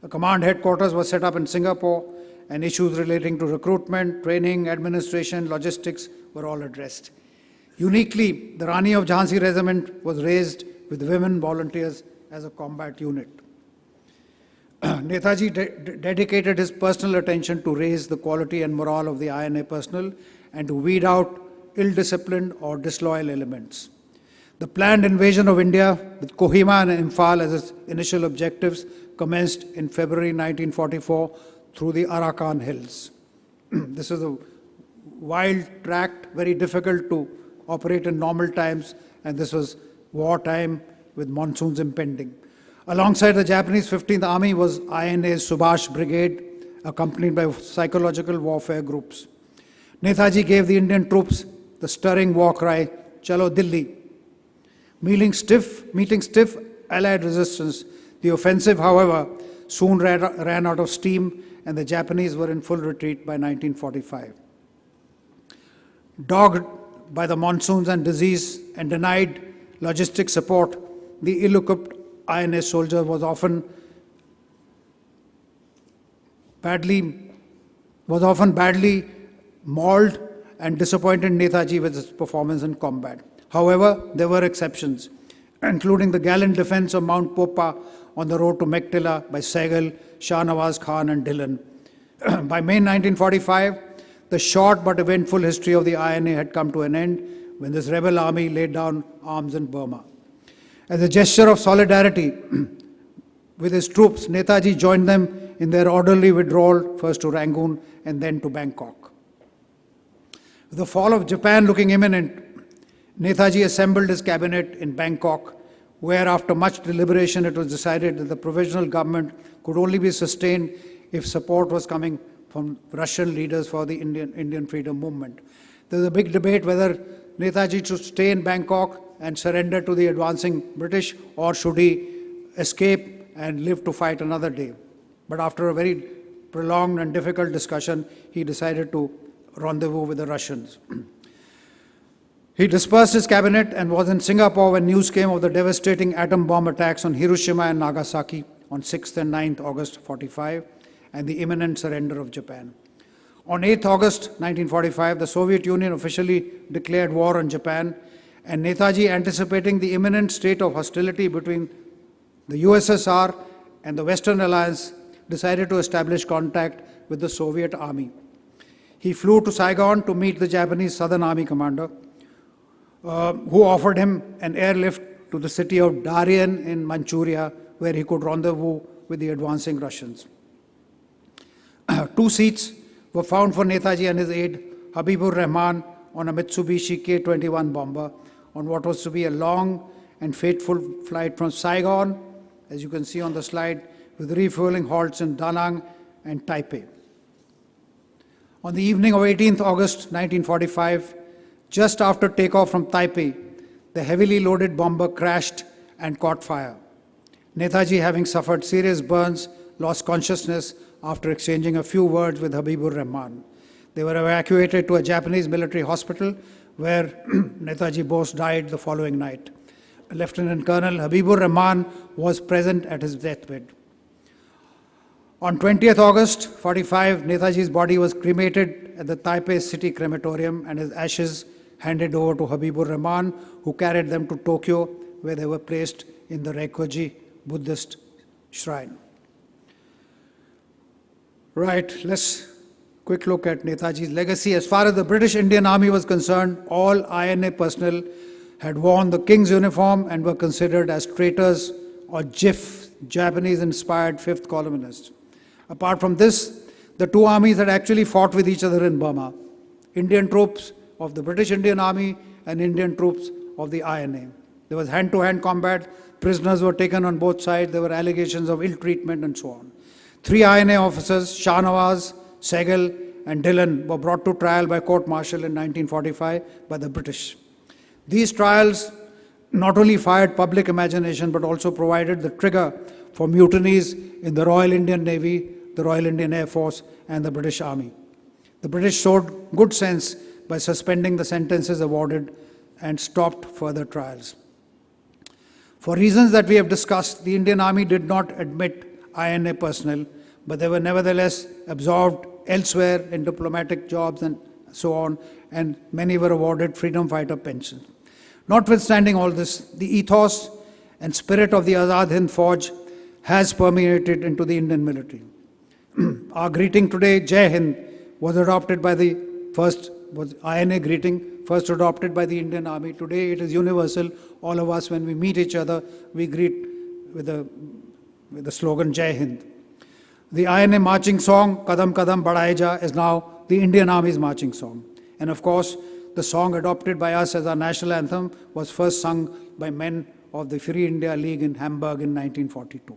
A command headquarters was set up in Singapore, and issues relating to recruitment, training, administration, logistics were all addressed. Uniquely, the Rani of Jhansi Regiment was raised with women volunteers as a combat unit. Netaji dedicated his personal attention to raise the quality and morale of the INA personnel and to weed out ill-disciplined or disloyal elements. The planned invasion of India, with Kohima and Imphal as its initial objectives, commenced in February 1944 through the Arakan Hills. This is a wild tract, very difficult to operate in normal times, and this was wartime with monsoons impending. Alongside the Japanese 15th Army was INA's Subhash Brigade, accompanied by psychological warfare groups. Netaji gave the Indian troops the stirring war cry, "Chalo Delhi." Meeting stiff Allied resistance, the offensive, however, soon ran out of steam, and the Japanese were in full retreat by 1945. Dogged by the monsoons and disease and denied logistic support, the ill-equipped INA soldier was often badly mauled and disappointed Netaji with his performance in combat. However, there were exceptions, including the gallant defense of Mount Popa on the road to Mektila by Sehgal, Shah Nawaz Khan and Dillon. By May 1945, the short but eventful history of the INA had come to an end when this rebel army laid down arms in Burma. As a gesture of solidarity with his troops, Netaji joined them in their orderly withdrawal, first to Rangoon and then to Bangkok. With the fall of Japan looking imminent, Netaji assembled his cabinet in Bangkok, where after much deliberation it was decided that the provisional government could only be sustained if support was coming from Russian leaders for the Indian freedom movement. There was a big debate whether Netaji should stay in Bangkok and surrender to the advancing British, or should he escape and live to fight another day. But after a very prolonged and difficult discussion, he decided to rendezvous with the Russians. He dispersed his cabinet and was in Singapore when news came of the devastating atom bomb attacks on Hiroshima and Nagasaki on 6th and 9th August 1945 and the imminent surrender of Japan. On 8th August 1945, the Soviet Union officially declared war on Japan, and Netaji, anticipating the imminent state of hostility between the USSR and the Western Alliance, decided to establish contact with the Soviet Army. He flew to Saigon to meet the Japanese Southern Army commander, who offered him an airlift to the city of Darien in Manchuria, where he could rendezvous with the advancing Russians. 2 seats were found for Netaji and his aide, Habibur Rahman, on a Mitsubishi K-21 bomber, on what was to be a long and fateful flight from Saigon, as you can see on the slide, with refueling halts in Da Nang and Taipei. On the evening of 18th August 1945, just after takeoff from Taipei, the heavily loaded bomber crashed and caught fire. Netaji, having suffered serious burns, lost consciousness after exchanging a few words with Habibur Rahman. They were evacuated to a Japanese military hospital where Netaji Bose died the following night. Lieutenant Colonel Habibur Rahman was present at his deathbed. On 20th August 1945, Netaji's body was cremated at the Taipei City Crematorium and his ashes handed over to Habibur Rahman, who carried them to Tokyo, where they were placed in the Reikoji Buddhist shrine. Right, let's quick look at Netaji's legacy. As far as the British Indian Army was concerned, all INA personnel had worn the King's uniform and were considered as traitors or JIF, Japanese-inspired fifth columnists. Apart from this, the two armies had actually fought with each other in Burma. Indian troops of the British Indian Army and Indian troops of the INA. There was hand-to-hand combat, prisoners were taken on both sides, there were allegations of ill treatment and so on. 3 INA officers, Shah Nawaz, Sehgal and Dillon, were brought to trial by court-martial in 1945 by the British. These trials not only fired public imagination but also provided the trigger for mutinies in the Royal Indian Navy, the Royal Indian Air Force and the British Army. The British showed good sense by suspending the sentences awarded and stopped further trials. For reasons that we have discussed, the Indian Army did not admit INA personnel, but they were nevertheless absorbed elsewhere in diplomatic jobs and so on, and many were awarded freedom fighter pensions. Notwithstanding all this, the ethos and spirit of the Azad Hind Fauj has permeated into the Indian military. Our greeting today, Jai Hind, was adopted by the first was INA greeting, first adopted by the Indian Army. Today it is universal. All of us, when we meet each other, we greet with the slogan Jai Hind. The INA marching song, Kadam Kadam Badhaye Ja, is now the Indian Army's marching song. And of course, the song adopted by us as our national anthem was first sung by men of the Free India League in Hamburg in 1942.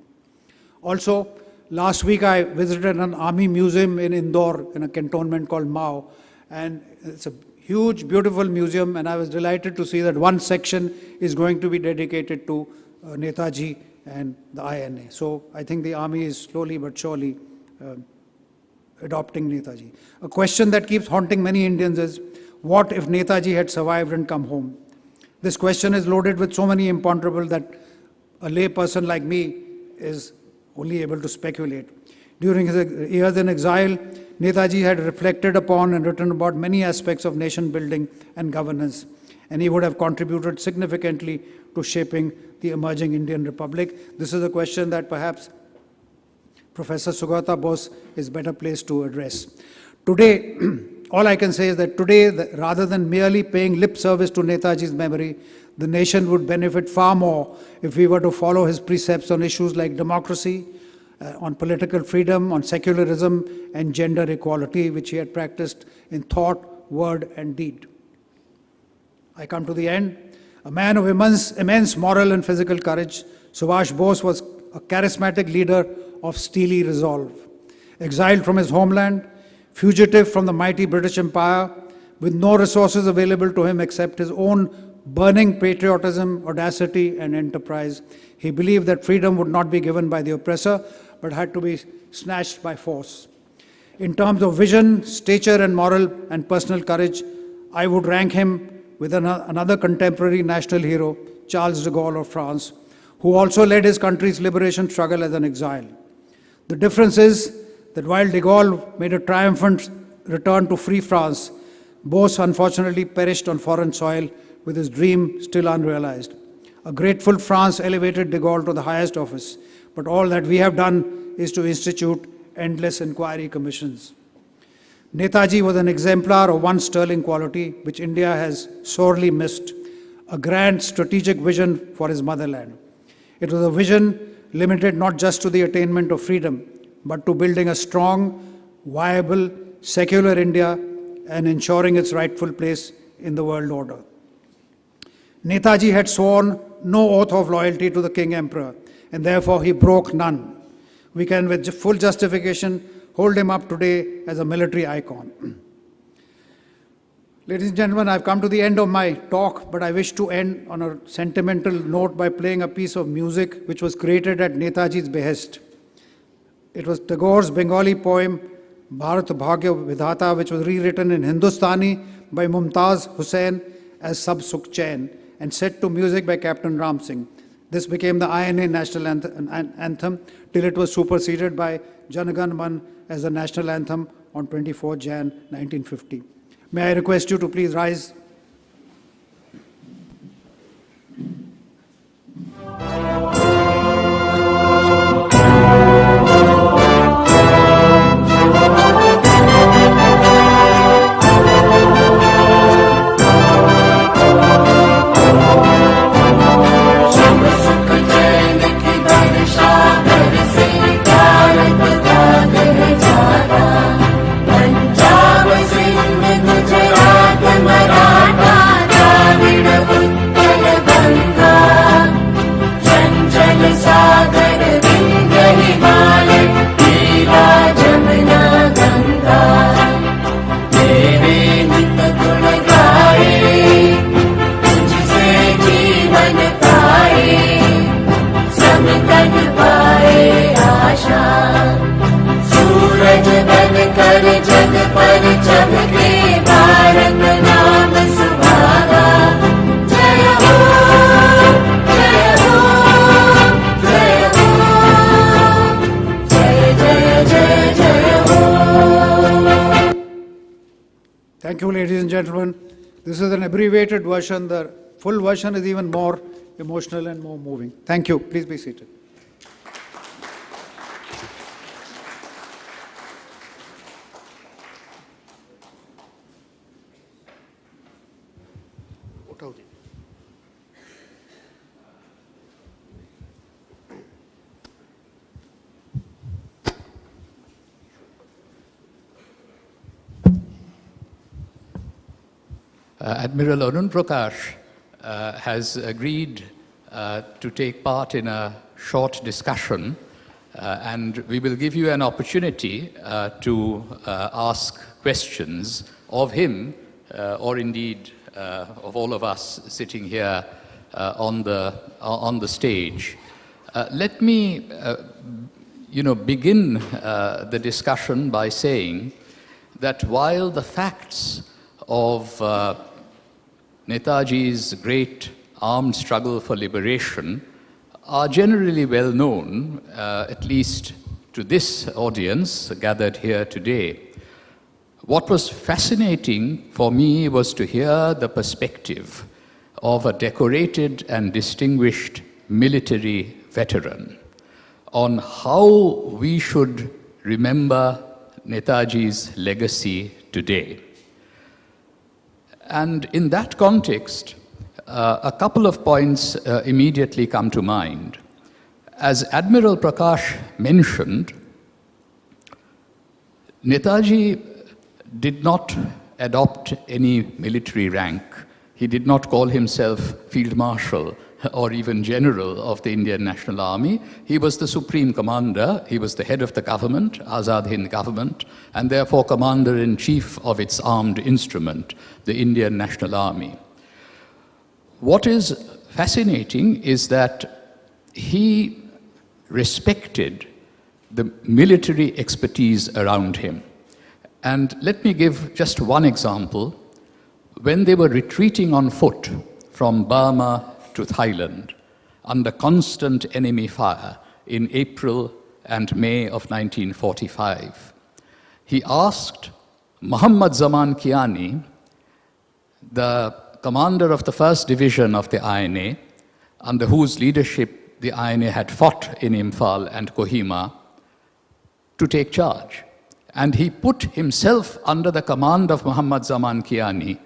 Also, last week I visited an army museum in Indore in a cantonment called Mao, and it's a huge, beautiful museum, and I was delighted to see that one section is going to be dedicated to Netaji and the INA. So I think the army is slowly but surely adopting Netaji. A question that keeps haunting many Indians is, what if Netaji had survived and come home? This question is loaded with so many imponderables that a lay person like me is only able to speculate. During his years in exile, Netaji had reflected upon and written about many aspects of nation building and governance, and he would have contributed significantly to shaping the emerging Indian Republic. This is a question that perhaps Professor Sugata Bose is better placed to address. Today, all I can say is that today, rather than merely paying lip service to Netaji's memory, the nation would benefit far more if we were to follow his precepts on issues like democracy, on political freedom, on secularism, and gender equality, which he had practiced in thought, word, and deed. I come to the end. A man of immense moral and physical courage, Subhash Bose was a charismatic leader of steely resolve. Exiled from his homeland, fugitive from the mighty British Empire, with no resources available to him except his own burning patriotism, audacity, and enterprise, he believed that freedom would not be given by the oppressor, but had to be snatched by force. In terms of vision, stature, and moral and personal courage, I would rank him with another contemporary national hero, Charles de Gaulle of France, who also led his country's liberation struggle as an exile. The difference is that while de Gaulle made a triumphant return to free France, Bose unfortunately perished on foreign soil with his dream still unrealized. A grateful France elevated de Gaulle to the highest office, but all that we have done is to institute endless inquiry commissions. Netaji was an exemplar of one sterling quality which India has sorely missed, a grand strategic vision for his motherland. It was a vision limited not just to the attainment of freedom, but to building a strong, viable, secular India and ensuring its rightful place in the world order. Netaji had sworn no oath of loyalty to the King Emperor, and therefore he broke none. We can, with full justification, hold him up today as a military icon. Ladies and gentlemen, I've come to the end of my talk, but I wish to end on a sentimental note by playing a piece of music which was created at Netaji's behest. It was Tagore's Bengali poem, Bharat Bhagya Vidhata, which was rewritten in Hindustani by Mumtaz Hussain as Sab Sukh Chain and set to music by Captain Ram Singh. This became the INA national anthem till it was superseded by Jan Gan Man as the national anthem on 24 Jan 1950. May I request you to please rise. Thank you, ladies and gentlemen. This is an abbreviated version. The full version is even more emotional and more moving. Thank you. Please be seated. Admiral Arun Prakash has agreed to take part in a short discussion, and we will give you an opportunity to ask questions of him, or indeed of all of us sitting here on the stage. Let me begin the discussion by saying that while the facts of Netaji's great armed struggle for liberation are generally well known, at least to this audience gathered here today, what was fascinating for me was to hear the perspective of a decorated and distinguished military veteran on how we should remember Netaji's legacy today. And in that context, a couple of points immediately come to mind. As Admiral Prakash mentioned, Netaji did not adopt any military rank. He did not call himself Field Marshal or even General of the Indian National Army. He was the Supreme Commander. He was the head of the government, Azad Hind government, and therefore Commander-in-Chief of its armed instrument, the Indian National Army. What is fascinating is that he respected the military expertise around him. And let me give just one example. When they were retreating on foot from Burma to Thailand under constant enemy fire in April and May of 1945, he asked Muhammad Zaman Kiani, the commander of the 1st Division of the INA, under whose leadership the INA had fought in Imphal and Kohima, to take charge. And he put himself under the command of Muhammad Zaman Kiani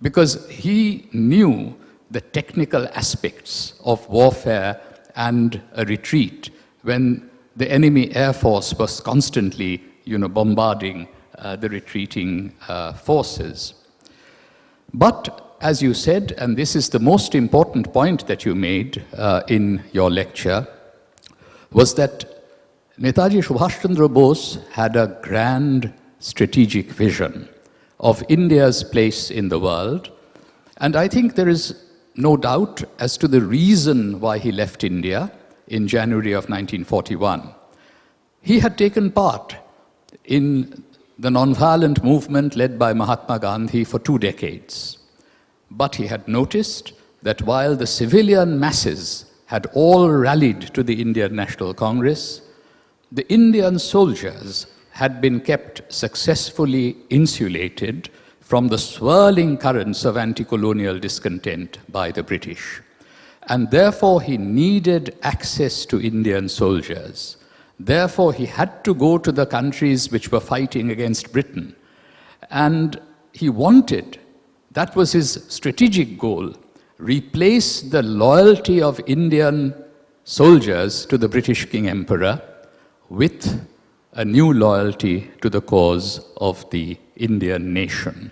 because he knew the technical aspects of warfare and a retreat when the enemy air force was constantly, bombarding the retreating forces. But as you said, and this is the most important point that you made in your lecture, was that Netaji Subhash Chandra Bose had a grand strategic vision of India's place in the world. And I think there is no doubt as to the reason why he left India in January of 1941. He had taken part in the nonviolent movement led by Mahatma Gandhi for 2 decades. But he had noticed that while the civilian masses had all rallied to the Indian National Congress, the Indian soldiers had been kept successfully insulated from the swirling currents of anti-colonial discontent by the British. And therefore he needed access to Indian soldiers. Therefore he had to go to the countries which were fighting against Britain. And he wanted, that was his strategic goal, replace the loyalty of Indian soldiers to the British King Emperor with a new loyalty to the cause of the Indian nation.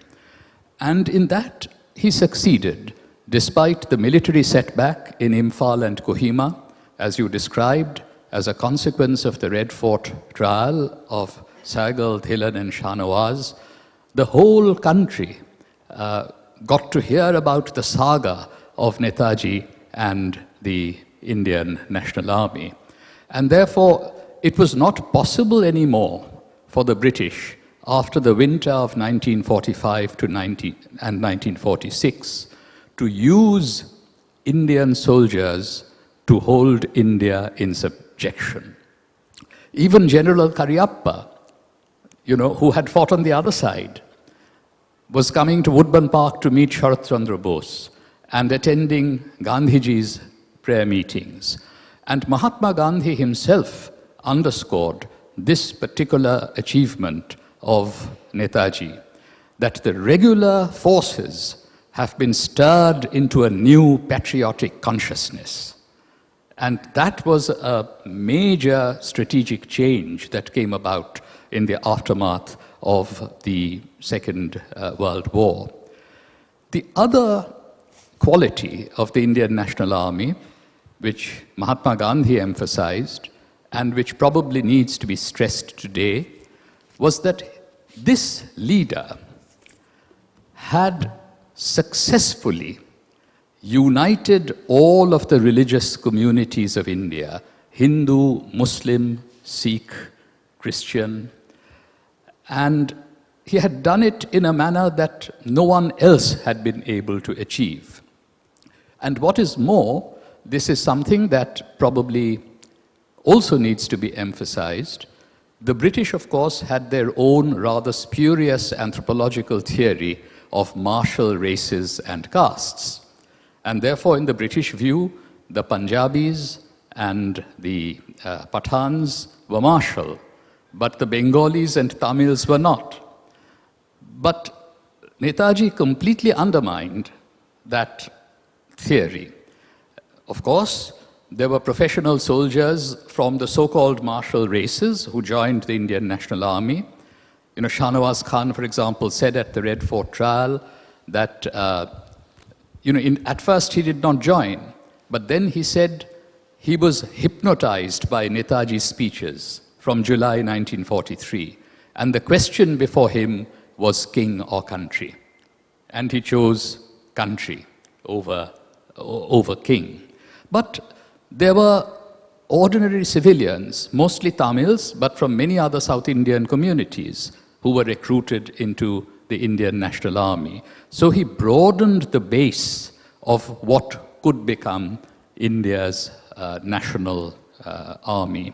And in that, he succeeded, despite the military setback in Imphal and Kohima, as you described, as a consequence of the Red Fort trial of Saigal, Dhilan and Shah Nawaz. The whole country got to hear about the saga of Netaji and the Indian National Army. And therefore, it was not possible anymore for the British, after the winter of 1945 and 1946, to use Indian soldiers to hold India in subjection. Even General Cariappa, who had fought on the other side, was coming to Woodburn Park to meet Sarat Chandra Bose and attending Gandhiji's prayer meetings. And Mahatma Gandhi himself underscored this particular achievement of Netaji, that the regular forces have been stirred into a new patriotic consciousness. And that was a major strategic change that came about in the aftermath of the Second World War. The other quality of the Indian National Army, which Mahatma Gandhi emphasized, and which probably needs to be stressed today, was that this leader had successfully united all of the religious communities of India, Hindu, Muslim, Sikh, Christian, and he had done it in a manner that no one else had been able to achieve. And what is more, this is something that probably also needs to be emphasized. The British, of course, had their own rather spurious anthropological theory of martial races and castes. And therefore, in the British view, the Punjabis and the Pathans were martial, but the Bengalis and Tamils were not. But Netaji completely undermined that theory. Of course, there were professional soldiers from the so-called martial races who joined the Indian National Army. You know, Shahnawaz Khan, for example, said at the Red Fort trial that, at first he did not join, but then he said he was hypnotized by Netaji's speeches from July 1943. And the question before him was king or country. And he chose country over king. But there were ordinary civilians, mostly Tamils, but from many other South Indian communities, who were recruited into the Indian National Army. So he broadened the base of what could become India's national army.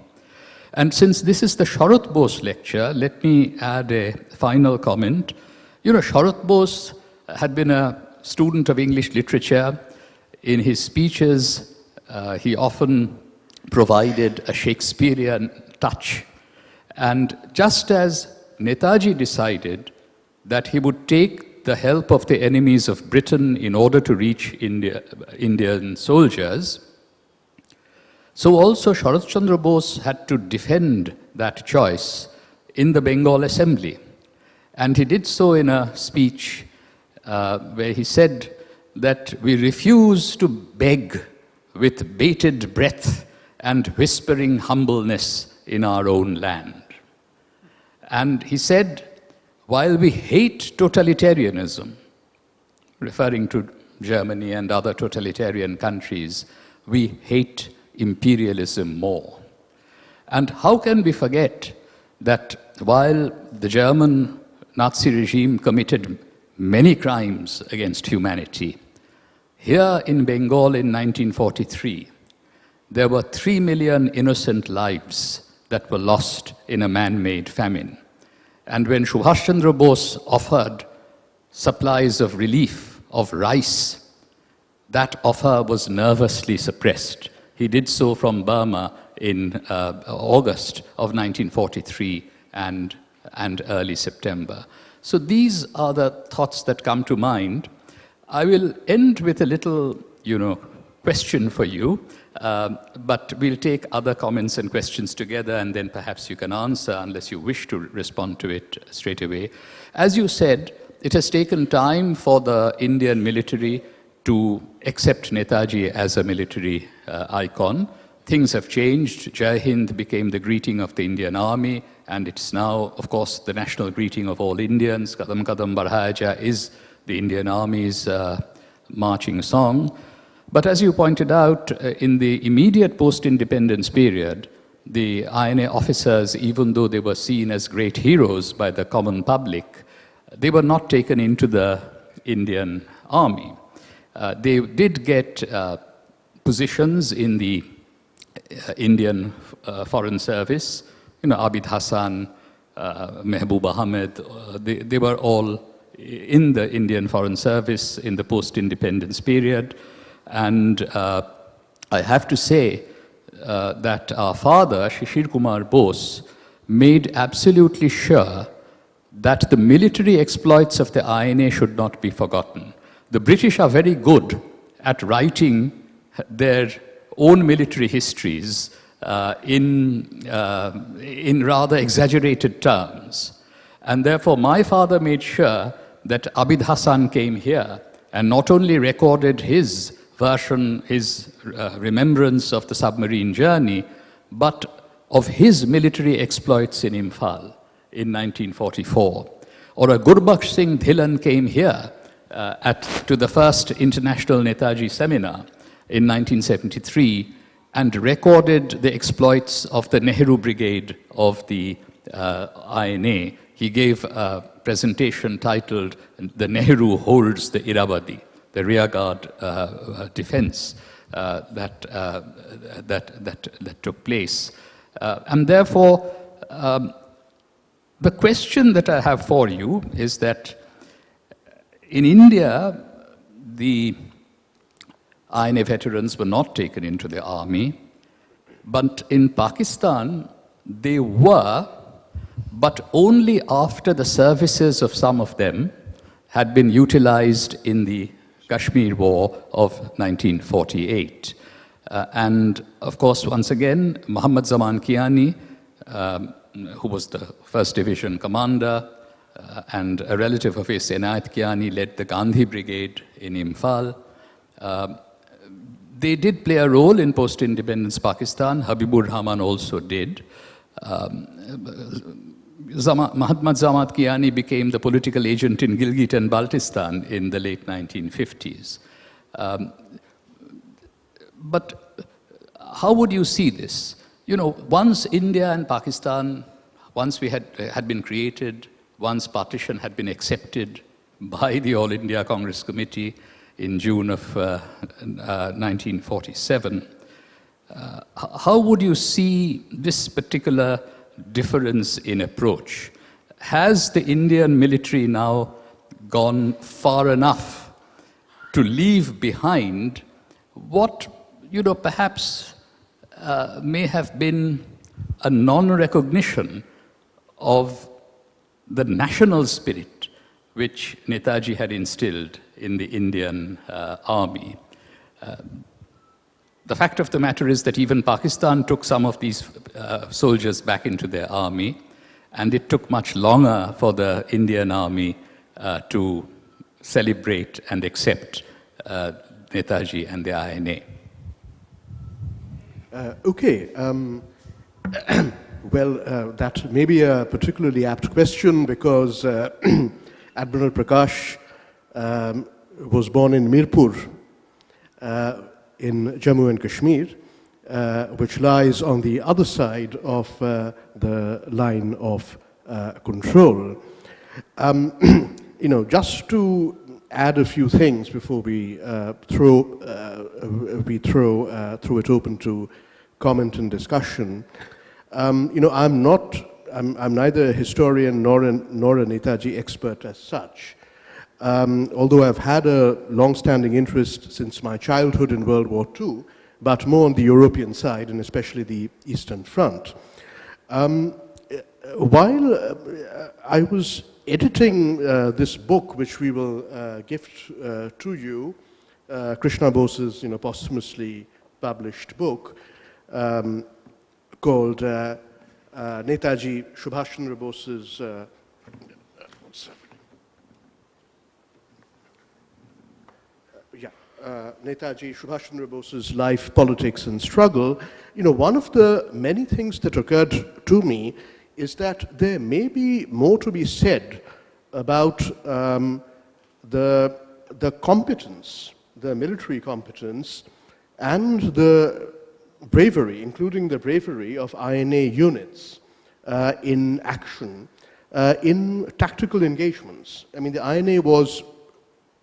And since this is the Sarat Bose lecture, let me add a final comment. You know, Sarat Bose had been a student of English literature. In his speeches, he often provided a Shakespearean touch. And just as Netaji decided that he would take the help of the enemies of Britain in order to reach Indian soldiers, so also Sharat Chandra Bose had to defend that choice in the Bengal Assembly. And he did so in a speech where he said that we refuse to beg with bated breath and whispering humbleness in our own land. And he said, while we hate totalitarianism, referring to Germany and other totalitarian countries, we hate imperialism more. And how can we forget that while the German Nazi regime committed many crimes against humanity, here in Bengal in 1943, there were 3 million innocent lives that were lost in a man-made famine. And when Subhash Chandra Bose offered supplies of relief, of rice, that offer was nervously suppressed. He did so from Burma in August of 1943 and early September. So these are the thoughts that come to mind. I will end with a little, question for you, but we'll take other comments and questions together, and then perhaps you can answer unless you wish to respond to it straight away. As you said, it has taken time for the Indian military to accept Netaji as a military icon. Things have changed. Jai Hind became the greeting of the Indian Army, and it's now, of course, the national greeting of all Indians. Kadam Kadam Badhaya Ja is the Indian Army's marching song. But as you pointed out, in the immediate post-independence period, the INA officers, even though they were seen as great heroes by the common public, they were not taken into the Indian Army. They did get positions in the Indian Foreign Service. Abid Hassan, Mehboob Ahmed, they were all in the Indian Foreign Service in the post-independence period. And I have to say that our father, Shishir Kumar Bose, made absolutely sure that the military exploits of the INA should not be forgotten. The British are very good at writing their own military histories in rather exaggerated terms. And therefore, my father made sure that Abid Hassan came here and not only recorded his version, his remembrance of the submarine journey, but of his military exploits in Imphal in 1944. Or a Gurbaksh Singh Dhillon came here to the first International Netaji seminar in 1973 and recorded the exploits of the Nehru Brigade of the INA. He gave a presentation titled "The Nehru Holds the Irrawaddy," the rearguard defense that took place. And therefore, the question that I have for you is that in India, the INA veterans were not taken into the army, but in Pakistan, they were, but only after the services of some of them had been utilized in the Kashmir War of 1948. And of course, once again, Muhammad Zaman Kiani, who was the 1st Division commander, and a relative of his, Inayat Kiani, led the Gandhi Brigade in Imphal. They did play a role in post-independence Pakistan. Habibur Rahman also did. Muhammad Zaman Kiani became the political agent in Gilgit and Baltistan in the late 1950s. But how would you see this? You know, once India and Pakistan, once we had been created, once partition had been accepted by the All India Congress Committee in June of 1947, how would you see this particular difference in approach? Has the Indian military now gone far enough to leave behind what, you know, perhaps may have been a non-recognition of the national spirit which Netaji had instilled in the Indian army? The fact of the matter is that even Pakistan took some of these soldiers back into their army, and it took much longer for the Indian army to celebrate and accept Netaji and the INA. Well, that may be a particularly apt question because Admiral Prakash was born in Mirpur in Jammu and Kashmir, which lies on the other side of the line of control. You know, just to add a few things before we throw it open to comment and discussion. You know, I'm neither a historian nor a Netaji expert as such. Although I've had a long-standing interest since my childhood in World War II, but more on the European side and especially the Eastern Front. While I was editing this book, which we will gift to you, Krishna Bose's, you know, posthumously published book, called Netaji Subhash Chandra Bose's Netaji Subhash Chandra Bose's Life, Politics and Struggle. You know, one of the many things that occurred to me is that there may be more to be said about the competence, the military competence, and the bravery, including the bravery of INA units in action, in tactical engagements. I mean, the INA was,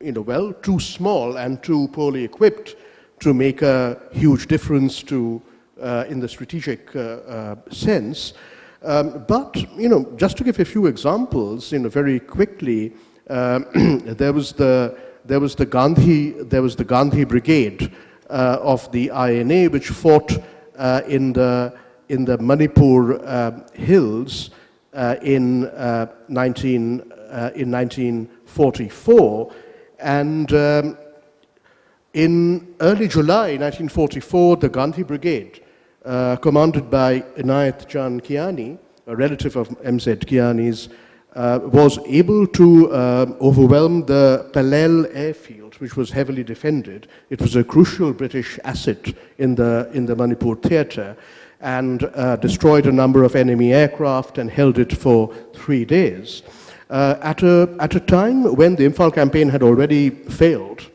you know, well, too small and too poorly equipped to make a huge difference to in the strategic sense. But, you know, just to give a few examples, you know, very quickly, there was the Gandhi Brigade of the INA, which fought in the Manipur hills in 1944, and in early July 1944, the Gandhi Brigade, commanded by Inayat Jan Kiani, a relative of MZ Kiani's, was able to overwhelm the Palel airfield, which was heavily defended. It was a crucial British asset in the Manipur theatre, and destroyed a number of enemy aircraft and held it for 3 days. At a time when the Imphal campaign had already failed,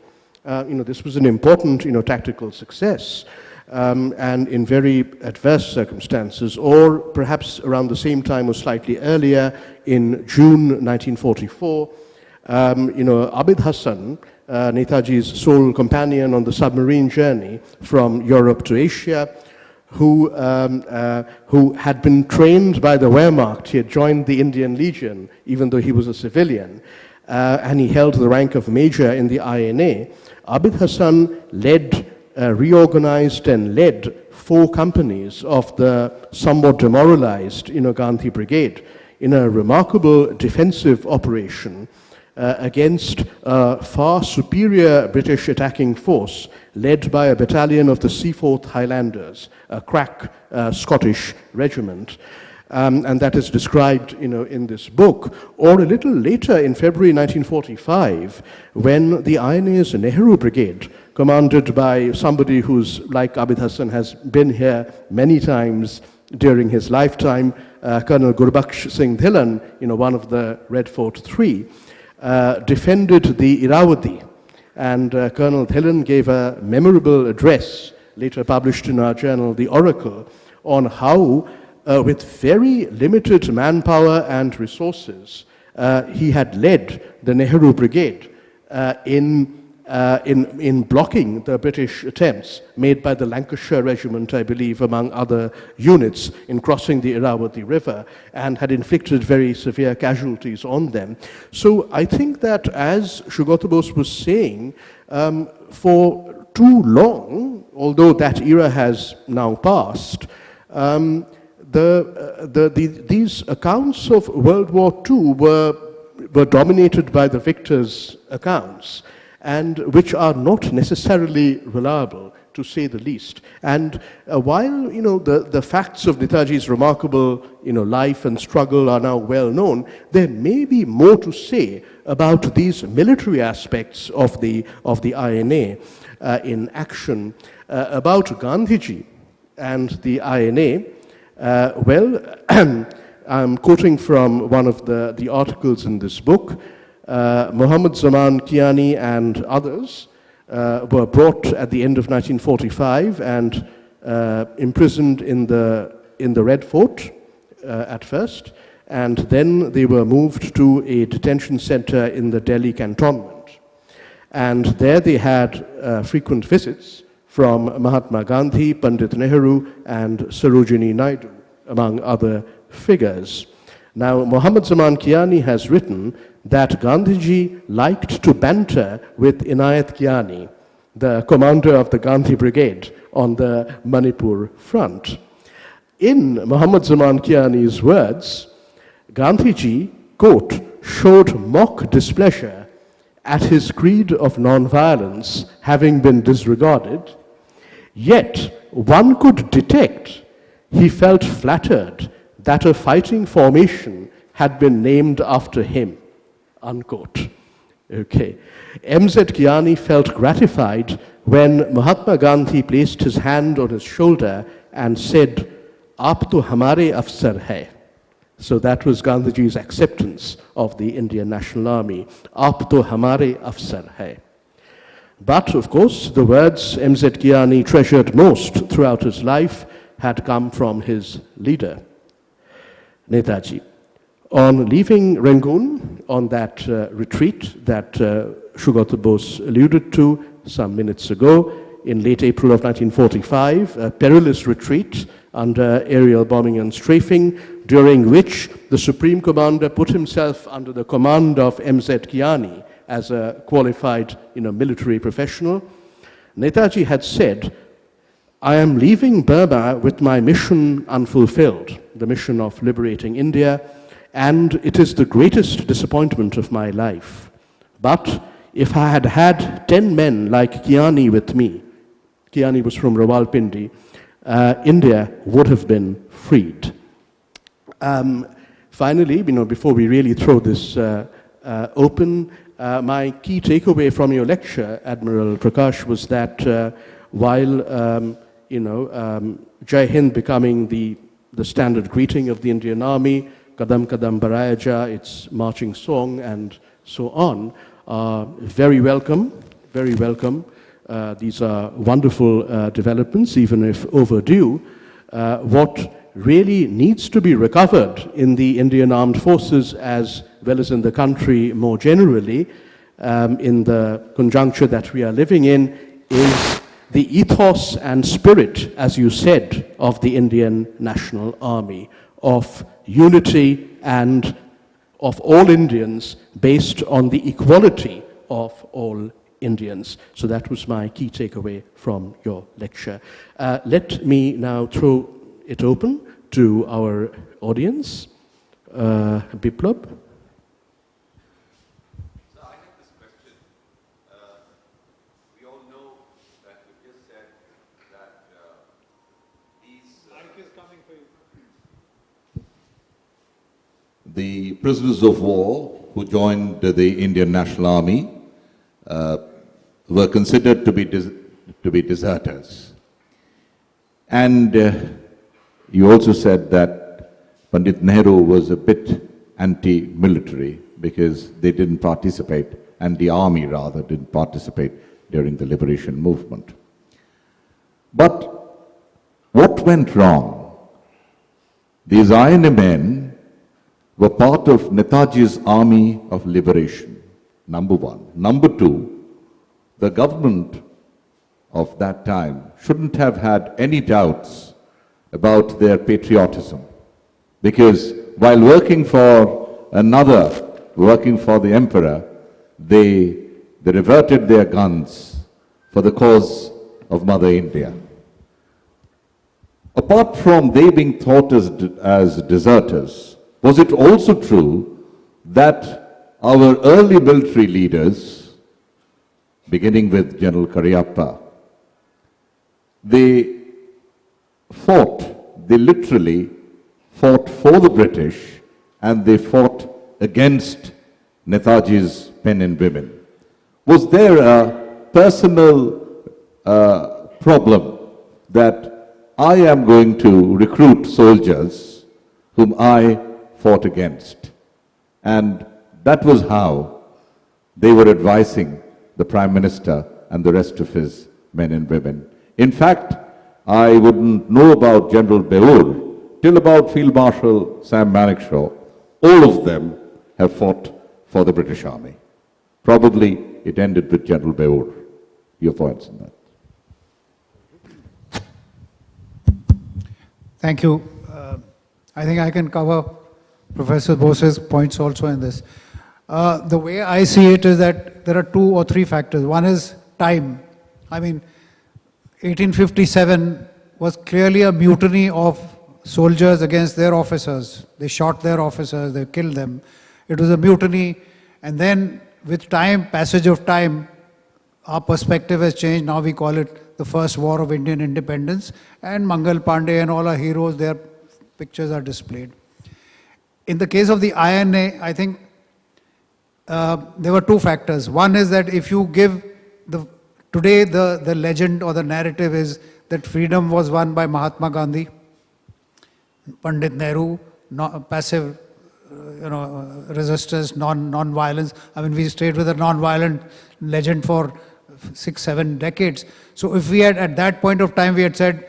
this was an important, tactical success, and in very adverse circumstances, or perhaps around the same time or slightly earlier, in June 1944, Abid Hassan, Netaji's sole companion on the submarine journey from Europe to Asia, who had been trained by the Wehrmacht. He had joined the Indian Legion, even though he was a civilian, and he held the rank of major in the INA. Abid Hassan reorganized and led 4 companies of the somewhat demoralized Gandhi Brigade in a remarkable defensive operation against a far superior British attacking force led by a battalion of the Seaforth Highlanders, a crack Scottish regiment. And that is described in this book. Or a little later, in February 1945, when the INA's Nehru Brigade, commanded by somebody who's, like Abid Hassan, has been here many times during his lifetime, Colonel Gurbaksh Singh Dhillon, one of the Red Fort Three, defended the Irrawaddy. And Colonel Dhillon gave a memorable address, later published in our journal, The Oracle, on how, with very limited manpower and resources, he had led the Nehru Brigade in blocking the British attempts made by the Lancashire Regiment, I believe, among other units, in crossing the Irrawaddy River, and had inflicted very severe casualties on them. So I think that, as Shugata Bose was saying, for too long, although that era has now passed, these accounts of World War II were dominated by the victors' accounts, and which are not necessarily reliable, to say the least. And while the facts of Netaji's remarkable life and struggle are now well known, there may be more to say about these military aspects of the INA in action. About Gandhiji and the INA, I'm quoting from one of the articles in this book. Muhammad Zaman Kiani and others were brought at the end of 1945 and imprisoned in the Red Fort at first, and then they were moved to a detention center in the Delhi cantonment. And there they had frequent visits from Mahatma Gandhi, Pandit Nehru, and Sarojini Naidu, among other figures. Now, Muhammad Zaman Kiani has written that Gandhiji liked to banter with Inayat Kiani, the commander of the Gandhi Brigade on the Manipur front. In Muhammad Zaman Kiani's words, Gandhiji, quote, showed mock displeasure at his creed of non-violence having been disregarded, yet one could detect he felt flattered that a fighting formation had been named after him, unquote. Okay. M.Z. Kiani felt gratified when Mahatma Gandhi placed his hand on his shoulder and said, "Aap to hamare afsar hai." So that was Gandhiji's acceptance of the Indian National Army. "Aap to hamare afsar hai." But, of course, the words M.Z. Kiani treasured most throughout his life had come from his leader, Netaji. On leaving Rangoon, on that retreat that Shugata Bose alluded to some minutes ago, in late April of 1945, a perilous retreat under aerial bombing and strafing, during which the Supreme Commander put himself under the command of M.Z. Kiani as a qualified military professional. Netaji had said, "I am leaving Burma with my mission unfulfilled, the mission of liberating India, and it is the greatest disappointment of my life. But if I had had 10 men like Kiani with me," Kiani was from Rawalpindi, "India would have been freed." Finally, before we really throw this open, my key takeaway from your lecture, Admiral Prakash, was that while Jai Hind becoming the standard greeting of the Indian Army, Kadam Kadam Baraya Ja, its marching song, and so on, are very welcome, very welcome. These are wonderful developments, even if overdue. What really needs to be recovered in the Indian Armed Forces as well as in the country more generally, in the conjuncture that we are living in, is the ethos and spirit, as you said, of the Indian National Army, of unity and of all Indians based on the equality of all Indians. So that was my key takeaway from your lecture. Let me now throw it open to our audience. Biplab. So I have this question. We all know that you just said that these... Mic is coming for you. The prisoners of war who joined the Indian National Army were considered to be deserters. And you also said that Pandit Nehru was a bit anti-military because they didn't participate, and the army rather didn't participate during the liberation movement. But what went wrong? These INA men were part of Netaji's army of liberation, number one. Number two, the government of that time shouldn't have had any doubts about their patriotism, because while working for another, working for the emperor, they reverted their guns for the cause of Mother India. Apart from they being thought as deserters, was it also true that our early military leaders, beginning with General Cariappa, they literally fought for the British, and they fought against Netaji's men and women? Was there a personal problem that I am going to recruit soldiers whom I fought against? And that was how they were advising the Prime Minister and the rest of his men and women. In fact, I wouldn't know about General Beur till about Field Marshal Sam Manekshaw. All of them have fought for the British Army. Probably it ended with General Beur. Your thoughts on that? Thank you. I think I can cover Professor Bose's points also in this. The way I see it is that there are 2 or 3 factors. One is time. I mean, 1857 was clearly a mutiny of soldiers against their officers. They shot their officers, they killed them. It was a mutiny, and then with time, passage of time, our perspective has changed. Now we call it the first war of Indian independence, and Mangal Pandey and all our heroes, their pictures are displayed. In the case of the INA, I think there were 2 factors. One is that if you give today the legend or the narrative is that freedom was won by Mahatma Gandhi, Pandit Nehru, passive resistance, non-violence. I mean, we stayed with a non-violent legend for 6-7 decades. So if we had, at that point of time, we had said,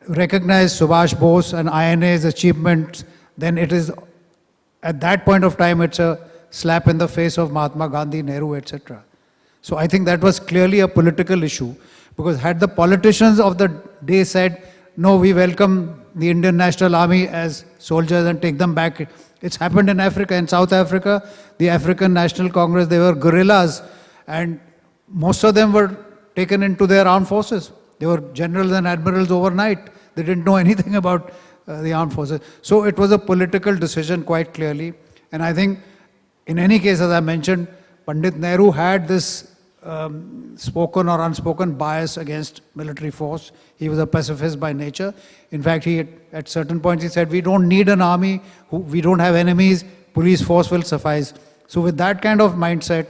recognize Subhash Bose and INA's achievements, then it is, at that point of time, it's a slap in the face of Mahatma Gandhi, Nehru, etc. So I think that was clearly a political issue, because had the politicians of the day said, no, we welcome the Indian National Army as soldiers and take them back. It's happened in Africa, in South Africa, the African National Congress, they were guerrillas, and most of them were taken into their armed forces. They were generals and admirals overnight. They didn't know anything about the armed forces. So it was a political decision quite clearly. And I think, in any case, as I mentioned, Pandit Nehru had this spoken or unspoken bias against military force. He was a pacifist by nature. In fact, at certain points he said, we don't need an army, we don't have enemies, police force will suffice. So with that kind of mindset,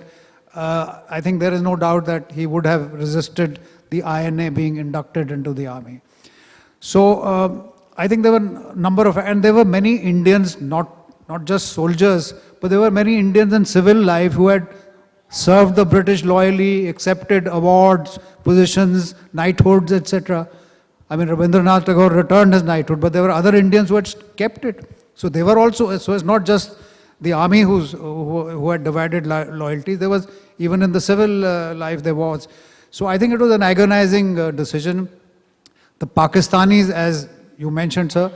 I think there is no doubt that he would have resisted the INA being inducted into the army. So I think there were a number of, and there were many Indians, not just soldiers, but there were many Indians in civil life who had served the British loyally, accepted awards, positions, knighthoods, etc. I mean, Rabindranath Tagore returned his knighthood, but there were other Indians who had kept it. So they were also, so it's not just the army who had divided loyalties, there was, even in the civil life there was. So I think it was an agonizing decision. The Pakistanis, as you mentioned, sir,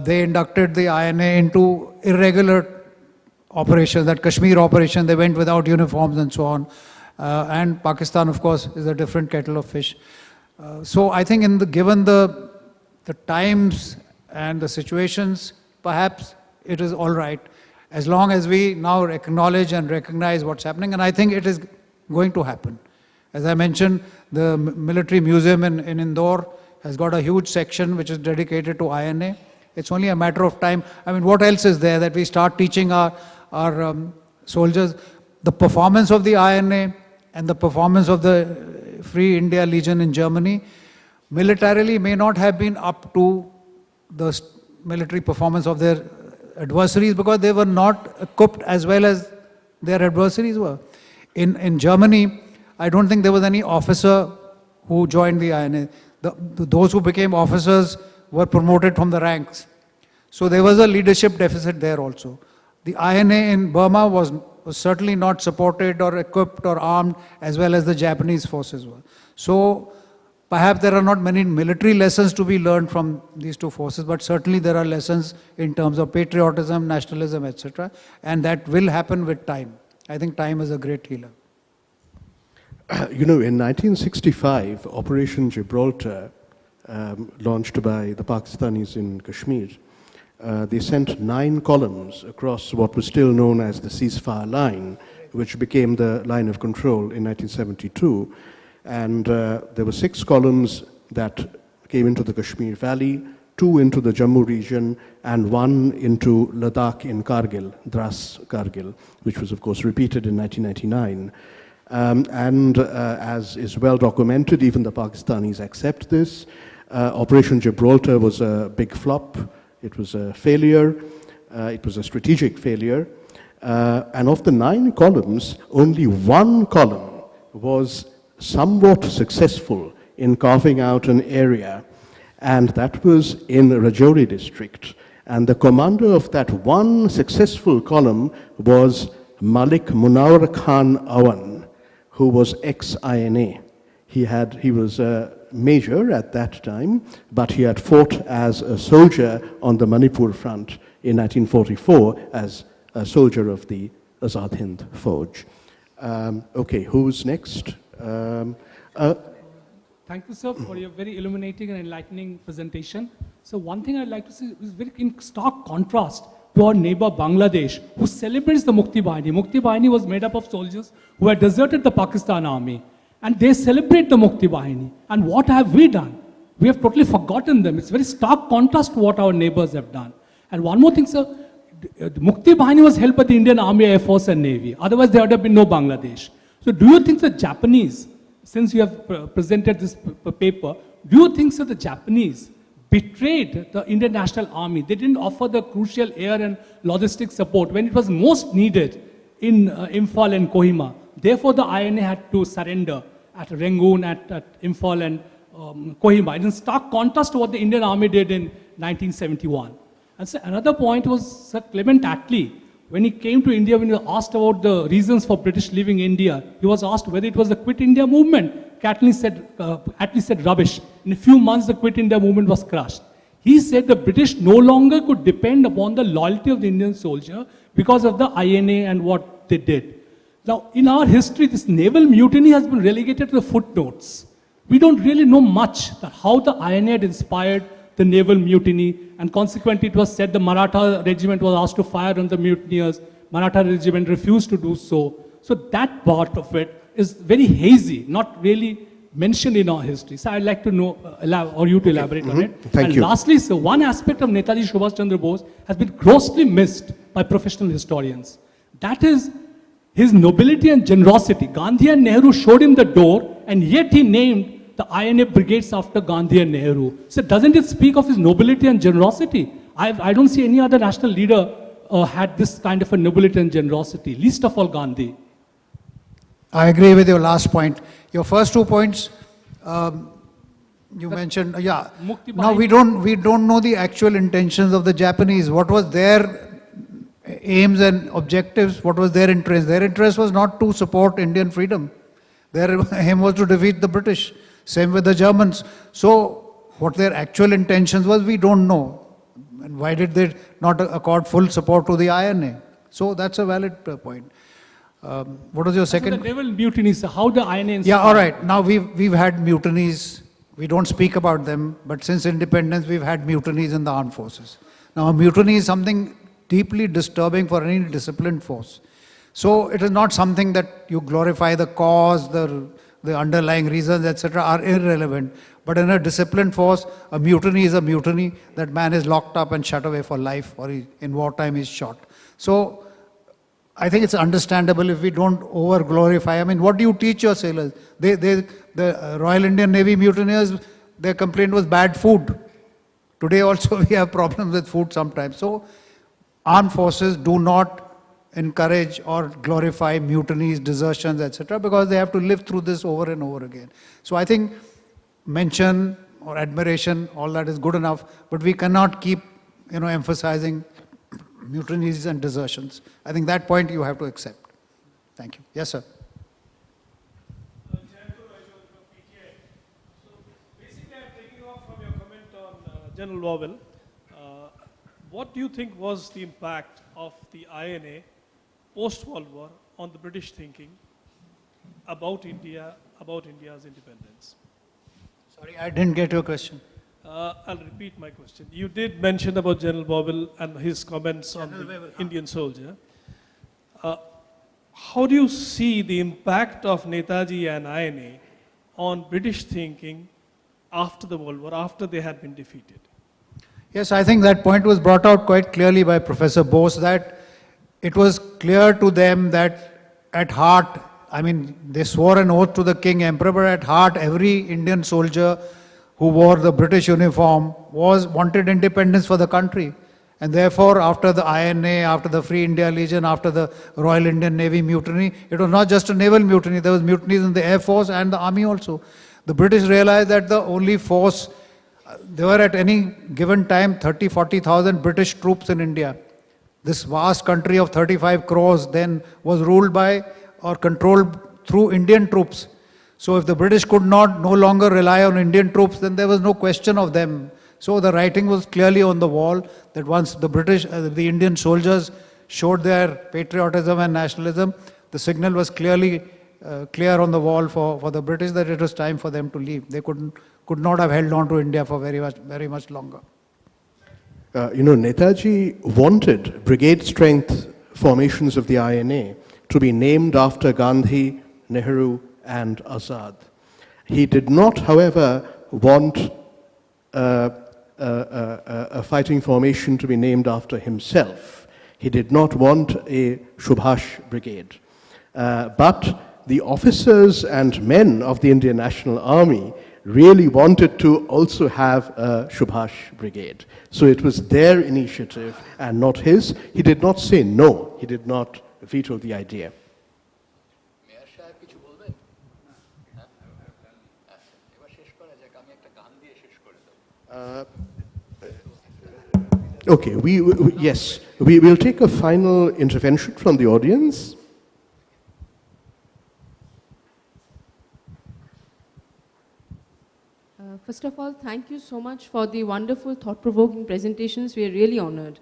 they inducted the INA into irregular operations, that Kashmir operation, they went without uniforms and so on. And Pakistan, of course, is a different kettle of fish. So I think given the times and the situations, perhaps it is all right, as long as we now acknowledge and recognize what's happening, and I think it is going to happen. As I mentioned, the military museum in Indore has got a huge section which is dedicated to INA. It's only a matter of time. I mean, what else is there that we start teaching our soldiers? The performance of the INA and the performance of the Free India Legion in Germany militarily may not have been up to the military performance of their adversaries, because they were not equipped as well as their adversaries were. In Germany, I don't think there was any officer who joined the INA. Those who became officers were promoted from the ranks. So there was a leadership deficit there also. The INA in Burma was certainly not supported or equipped or armed as well as the Japanese forces were. So perhaps there are not many military lessons to be learned from these two forces, but certainly there are lessons in terms of patriotism, nationalism, etc. And that will happen with time. I think time is a great healer. You know, in 1965, Operation Gibraltar, launched by the Pakistanis in Kashmir, they sent 9 columns across what was still known as the ceasefire line, which became the line of control in 1972. And there were 6 columns that came into the Kashmir Valley, 2 into the Jammu region, and 1 into Ladakh in Kargil, Dras Kargil, which was, of course, repeated in 1999. As is well documented, even the Pakistanis accept this. Operation Gibraltar was a big flop. It was a failure. It was a strategic failure. And of the 9 columns, only 1 column was somewhat successful in carving out an area, and that was in Rajouri district. And the commander of that one successful column was Malik Munawar Khan Awan, who was ex-INA. He was a major at that time, but he had fought as a soldier on the Manipur front in 1944 as a soldier of the Azad Hind Fauj. Okay, who's next? Thank you, sir, for your very illuminating and enlightening presentation. So one thing I'd like to say is very in stark contrast to our neighbor Bangladesh, who celebrates the Mukti Bahini. Mukti Bahini was made up of soldiers who had deserted the Pakistan army, and they celebrate the Mukti Bahini. And what have we done? We have totally forgotten them. It's very stark contrast to what our neighbors have done. And one more thing, sir, the Mukti Bahini was held by the Indian Army, Air Force and Navy. Otherwise, there would have been no Bangladesh. So do you think the Japanese, since you have presented this paper, do you think that the Japanese betrayed the Indian National Army? They didn't offer the crucial air and logistic support when it was most needed in Imphal and Kohima. Therefore, the INA had to surrender at Rangoon, at Imphal and Kohima. It's in stark contrast to what the Indian Army did in 1971. And so another point was Sir Clement Attlee. When he came to India, when he was asked about the reasons for British leaving India, he was asked whether it was the Quit India movement. Attlee said rubbish. In a few months, the Quit India movement was crushed. He said the British no longer could depend upon the loyalty of the Indian soldier because of the INA and what they did. Now, in our history, this naval mutiny has been relegated to the footnotes. We don't really know much that how the INA had inspired the naval mutiny, and consequently it was said the Maratha regiment was asked to fire on the mutineers. Maratha regiment refused to do so. So that part of it, is very hazy, not really mentioned in our history. So I'd like to know, or you to elaborate on it. Thank and you. lastly, sir, one aspect of Netaji Subhash Chandra Bose has been grossly missed by professional historians. That is his nobility and generosity. Gandhi and Nehru showed him the door, and yet he named the INA brigades after Gandhi and Nehru. So doesn't it speak of his nobility and generosity? I don't see any other national leader had this kind of a nobility and generosity, least of all Gandhi. I agree with your last point. Your first 2 points, you mentioned, yeah. Mukti Now we don't know the actual intentions of the Japanese. What was their aims and objectives? What was their interest? Their interest was not to support Indian freedom. Their aim was to defeat the British. Same with the Germans. So what their actual intentions was, we don't know. And why did they not accord full support to the INA? So that's a valid point. What was your So second? the naval mutinies, how the INA... Yeah, all right. Now we've had mutinies. We don't speak about them, but since independence, we've had mutinies in the armed forces. Now, a mutiny is something deeply disturbing for any disciplined force. So it is not something that you glorify the cause, the underlying reasons, etc., are irrelevant. But in a disciplined force, a mutiny is a mutiny. That man is locked up and shut away for life, or in wartime he's shot. So I think it's understandable if we don't over-glorify. I mean, what do you teach your sailors? The Royal Indian Navy mutineers, their complaint was bad food. Today also we have problems with food sometimes. So armed forces do not encourage or glorify mutinies, desertions, etc., because they have to live through this over and over again. So I think mention or admiration, all that is good enough, but we cannot keep emphasizing mutinies and desertions. I think that point you have to accept. Thank you. Yes, sir. Basically, I'm taking off from your comment on General Wavell. What do you think was the impact of the INA post-World War on the British thinking about India, about India's independence? Sorry, I didn't get your question. I'll repeat my question. You did mention about General Wavell and his comments on the Indian soldier. How do you see the impact of Netaji and INA on British thinking after the World War, after they had been defeated? Yes, I think that point was brought out quite clearly by Professor Bose, that it was clear to them that at heart, I mean, they swore an oath to the King Emperor, but at heart, every Indian soldier who wore the British uniform wanted independence for the country. And therefore, after the INA, after the Free India Legion, after the Royal Indian Navy mutiny, it was not just a naval mutiny, there was mutinies in the Air Force and the Army also. The British realized that the only force, there were at any given time 30,000-40,000 British troops in India. This vast country of 35 crores then was ruled by or controlled through Indian troops. So if the British could no longer rely on Indian troops, then there was no question of them. So the writing was clearly on the wall that once the Indian soldiers showed their patriotism and nationalism, the signal was clear on the wall for the British that it was time for them to leave. They could not have held on to India for very much longer. Netaji wanted brigade strength formations of the INA to be named after Gandhi, Nehru, and Azad. He did not, however, want a fighting formation to be named after himself. He did not want a Subhash brigade. But the officers and men of the Indian National Army really wanted to also have a Subhash brigade. So it was their initiative and not his. He did not say no. He did not veto the idea. Okay, we will take a final intervention from the audience. First of all, thank you so much for the wonderful, thought-provoking presentations. We are really honored.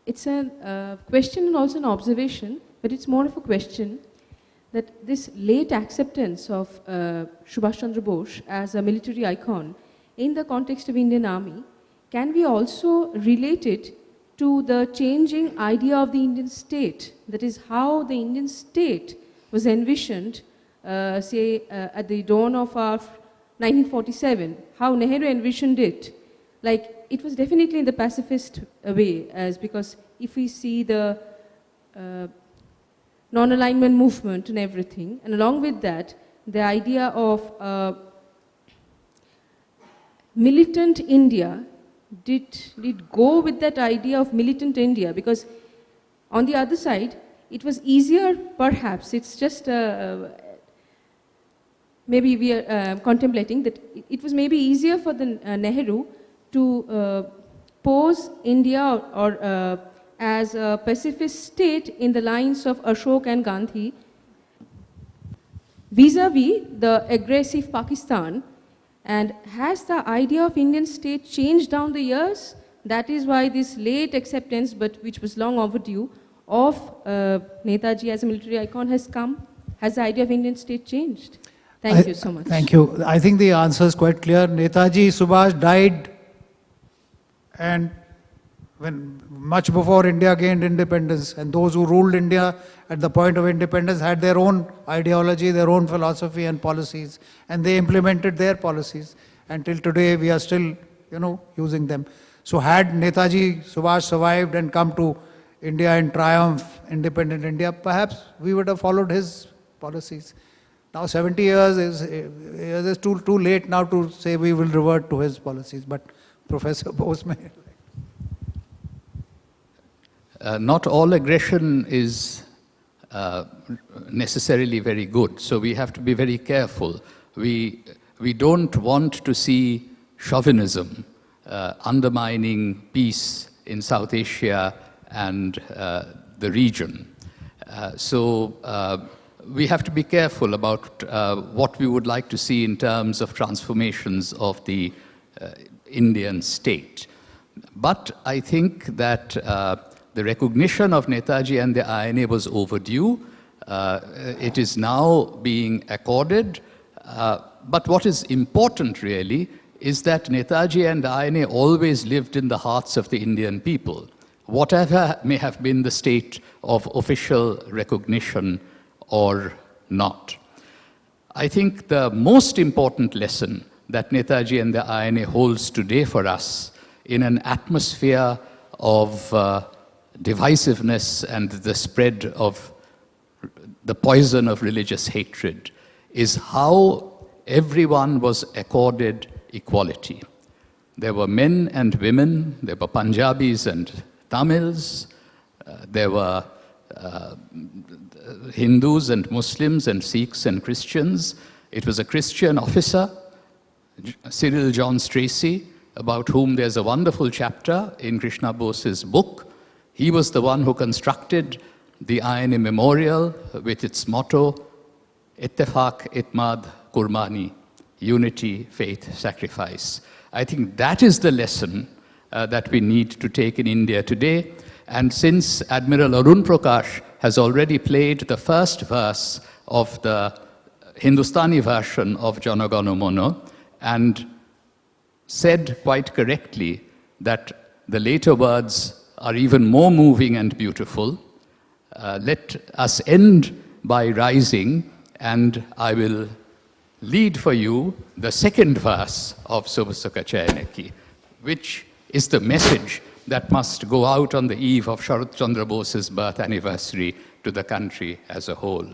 It's a question and also an observation, but it's more of a question that this late acceptance of Subhash Chandra Bose as a military icon in the context of Indian Army, can we also relate it to the changing idea of the Indian state? That is, how the Indian state was envisioned, at the dawn of our 1947, how Nehru envisioned it, like it was definitely in the pacifist way, as because if we see the non-alignment movement and everything, and along with that, the idea of militant India did go with that idea of militant India, because on the other side, it was easier, perhaps, it's just maybe we are contemplating that it was maybe easier for the Nehru to pose India or as a pacifist state in the lines of Ashok and Gandhi vis-a-vis the aggressive Pakistan. And has the idea of Indian state changed down the years? That is why this late acceptance, but which was long overdue, of Netaji as a military icon has come. Has the idea of Indian state changed? Thank you so much. Thank you. I think the answer is quite clear. Netaji Subhash died and when much before India gained independence, and those who ruled India at the point of independence had their own ideology, their own philosophy and policies, and they implemented their policies. Until today, we are still, using them. So had Netaji Subhash survived and come to India in triumph, independent India, perhaps we would have followed his policies. Now 70 years is too late now to say we will revert to his policies, but Professor Bose may. Not all aggression is necessarily very good, so we have to be very careful. We don't want to see chauvinism undermining peace in South Asia and the region. So we have to be careful about what we would like to see in terms of transformations of the Indian state. But I think that the recognition of Netaji and the INA was overdue. It is now being accorded. But what is important really is that Netaji and the INA always lived in the hearts of the Indian people, whatever may have been the state of official recognition or not. I think the most important lesson that Netaji and the INA holds today for us in an atmosphere of divisiveness and the spread of the poison of religious hatred is how everyone was accorded equality. There were men and women, there were Punjabis and Tamils, there were Hindus and Muslims and Sikhs and Christians. It was a Christian officer, Cyril John Stracey, about whom there's a wonderful chapter in Krishna Bose's book. He was the one who constructed the INA Memorial with its motto, Ittefaq, Itmad, Kurmani, unity, faith, sacrifice. I think that is the lesson that we need to take in India today. And since Admiral Arun Prakash has already played the first verse of the Hindustani version of Jana Gana Mana and said quite correctly that the later words are even more moving and beautiful, let us end by rising, and I will lead for you the second verse of Subhasaka Chayanaki, which is the message that must go out on the eve of Sarat Chandra Bose's birth anniversary to the country as a whole.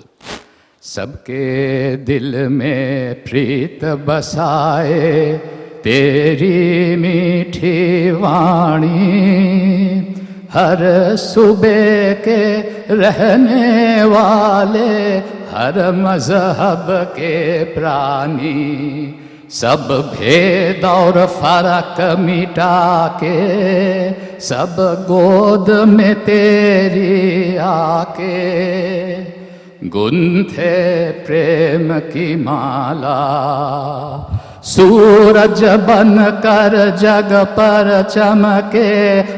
Sabke dil mein preet basaye teri meethi vaani har subah ke rehne wale har mazhab ke prani सब भेद और फर्क मिटा के सब गोद में तेरी आके गुंथे प्रेम की माला सूरज बन कर जग पर चमके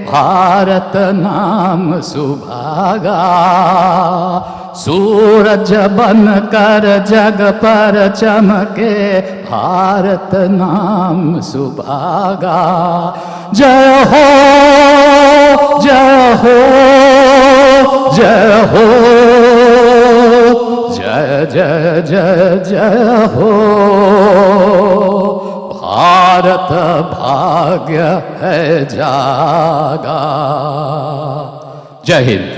भारत नाम सुभागा सूरज बन कर जग पर चमके भारत नाम सुभागा जय हो जय हो जय हो जय जय जय जय हो भारत भाग्य है जागा जय Hind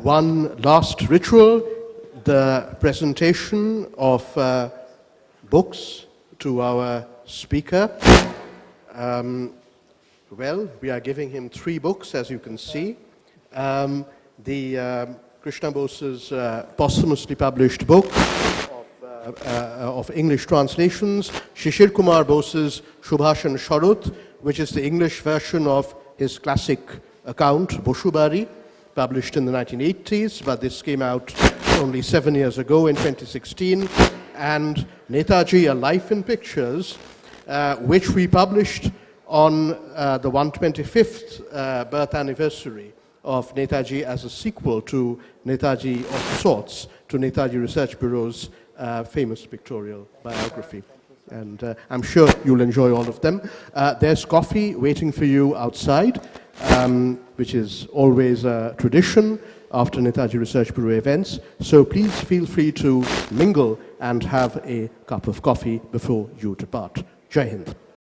One last ritual, the presentation of books to our speaker. Well, we are giving him 3 books, as you can see. Krishna Bose's posthumously published book of English translations, Shishir Kumar Bose's Shubhashan Sharut, which is the English version of his classic account, Boshubari, published in the 1980s, but this came out only 7 years ago in 2016, and Netaji, A Life in Pictures, which we published on the 125th birth anniversary of Netaji as a sequel to Netaji of sorts, to Netaji Research Bureau's famous pictorial biography. And I'm sure you'll enjoy all of them. There's coffee waiting for you outside, which is always a tradition after Netaji Research Bureau events. So please feel free to mingle and have a cup of coffee before you depart. Jai Hind.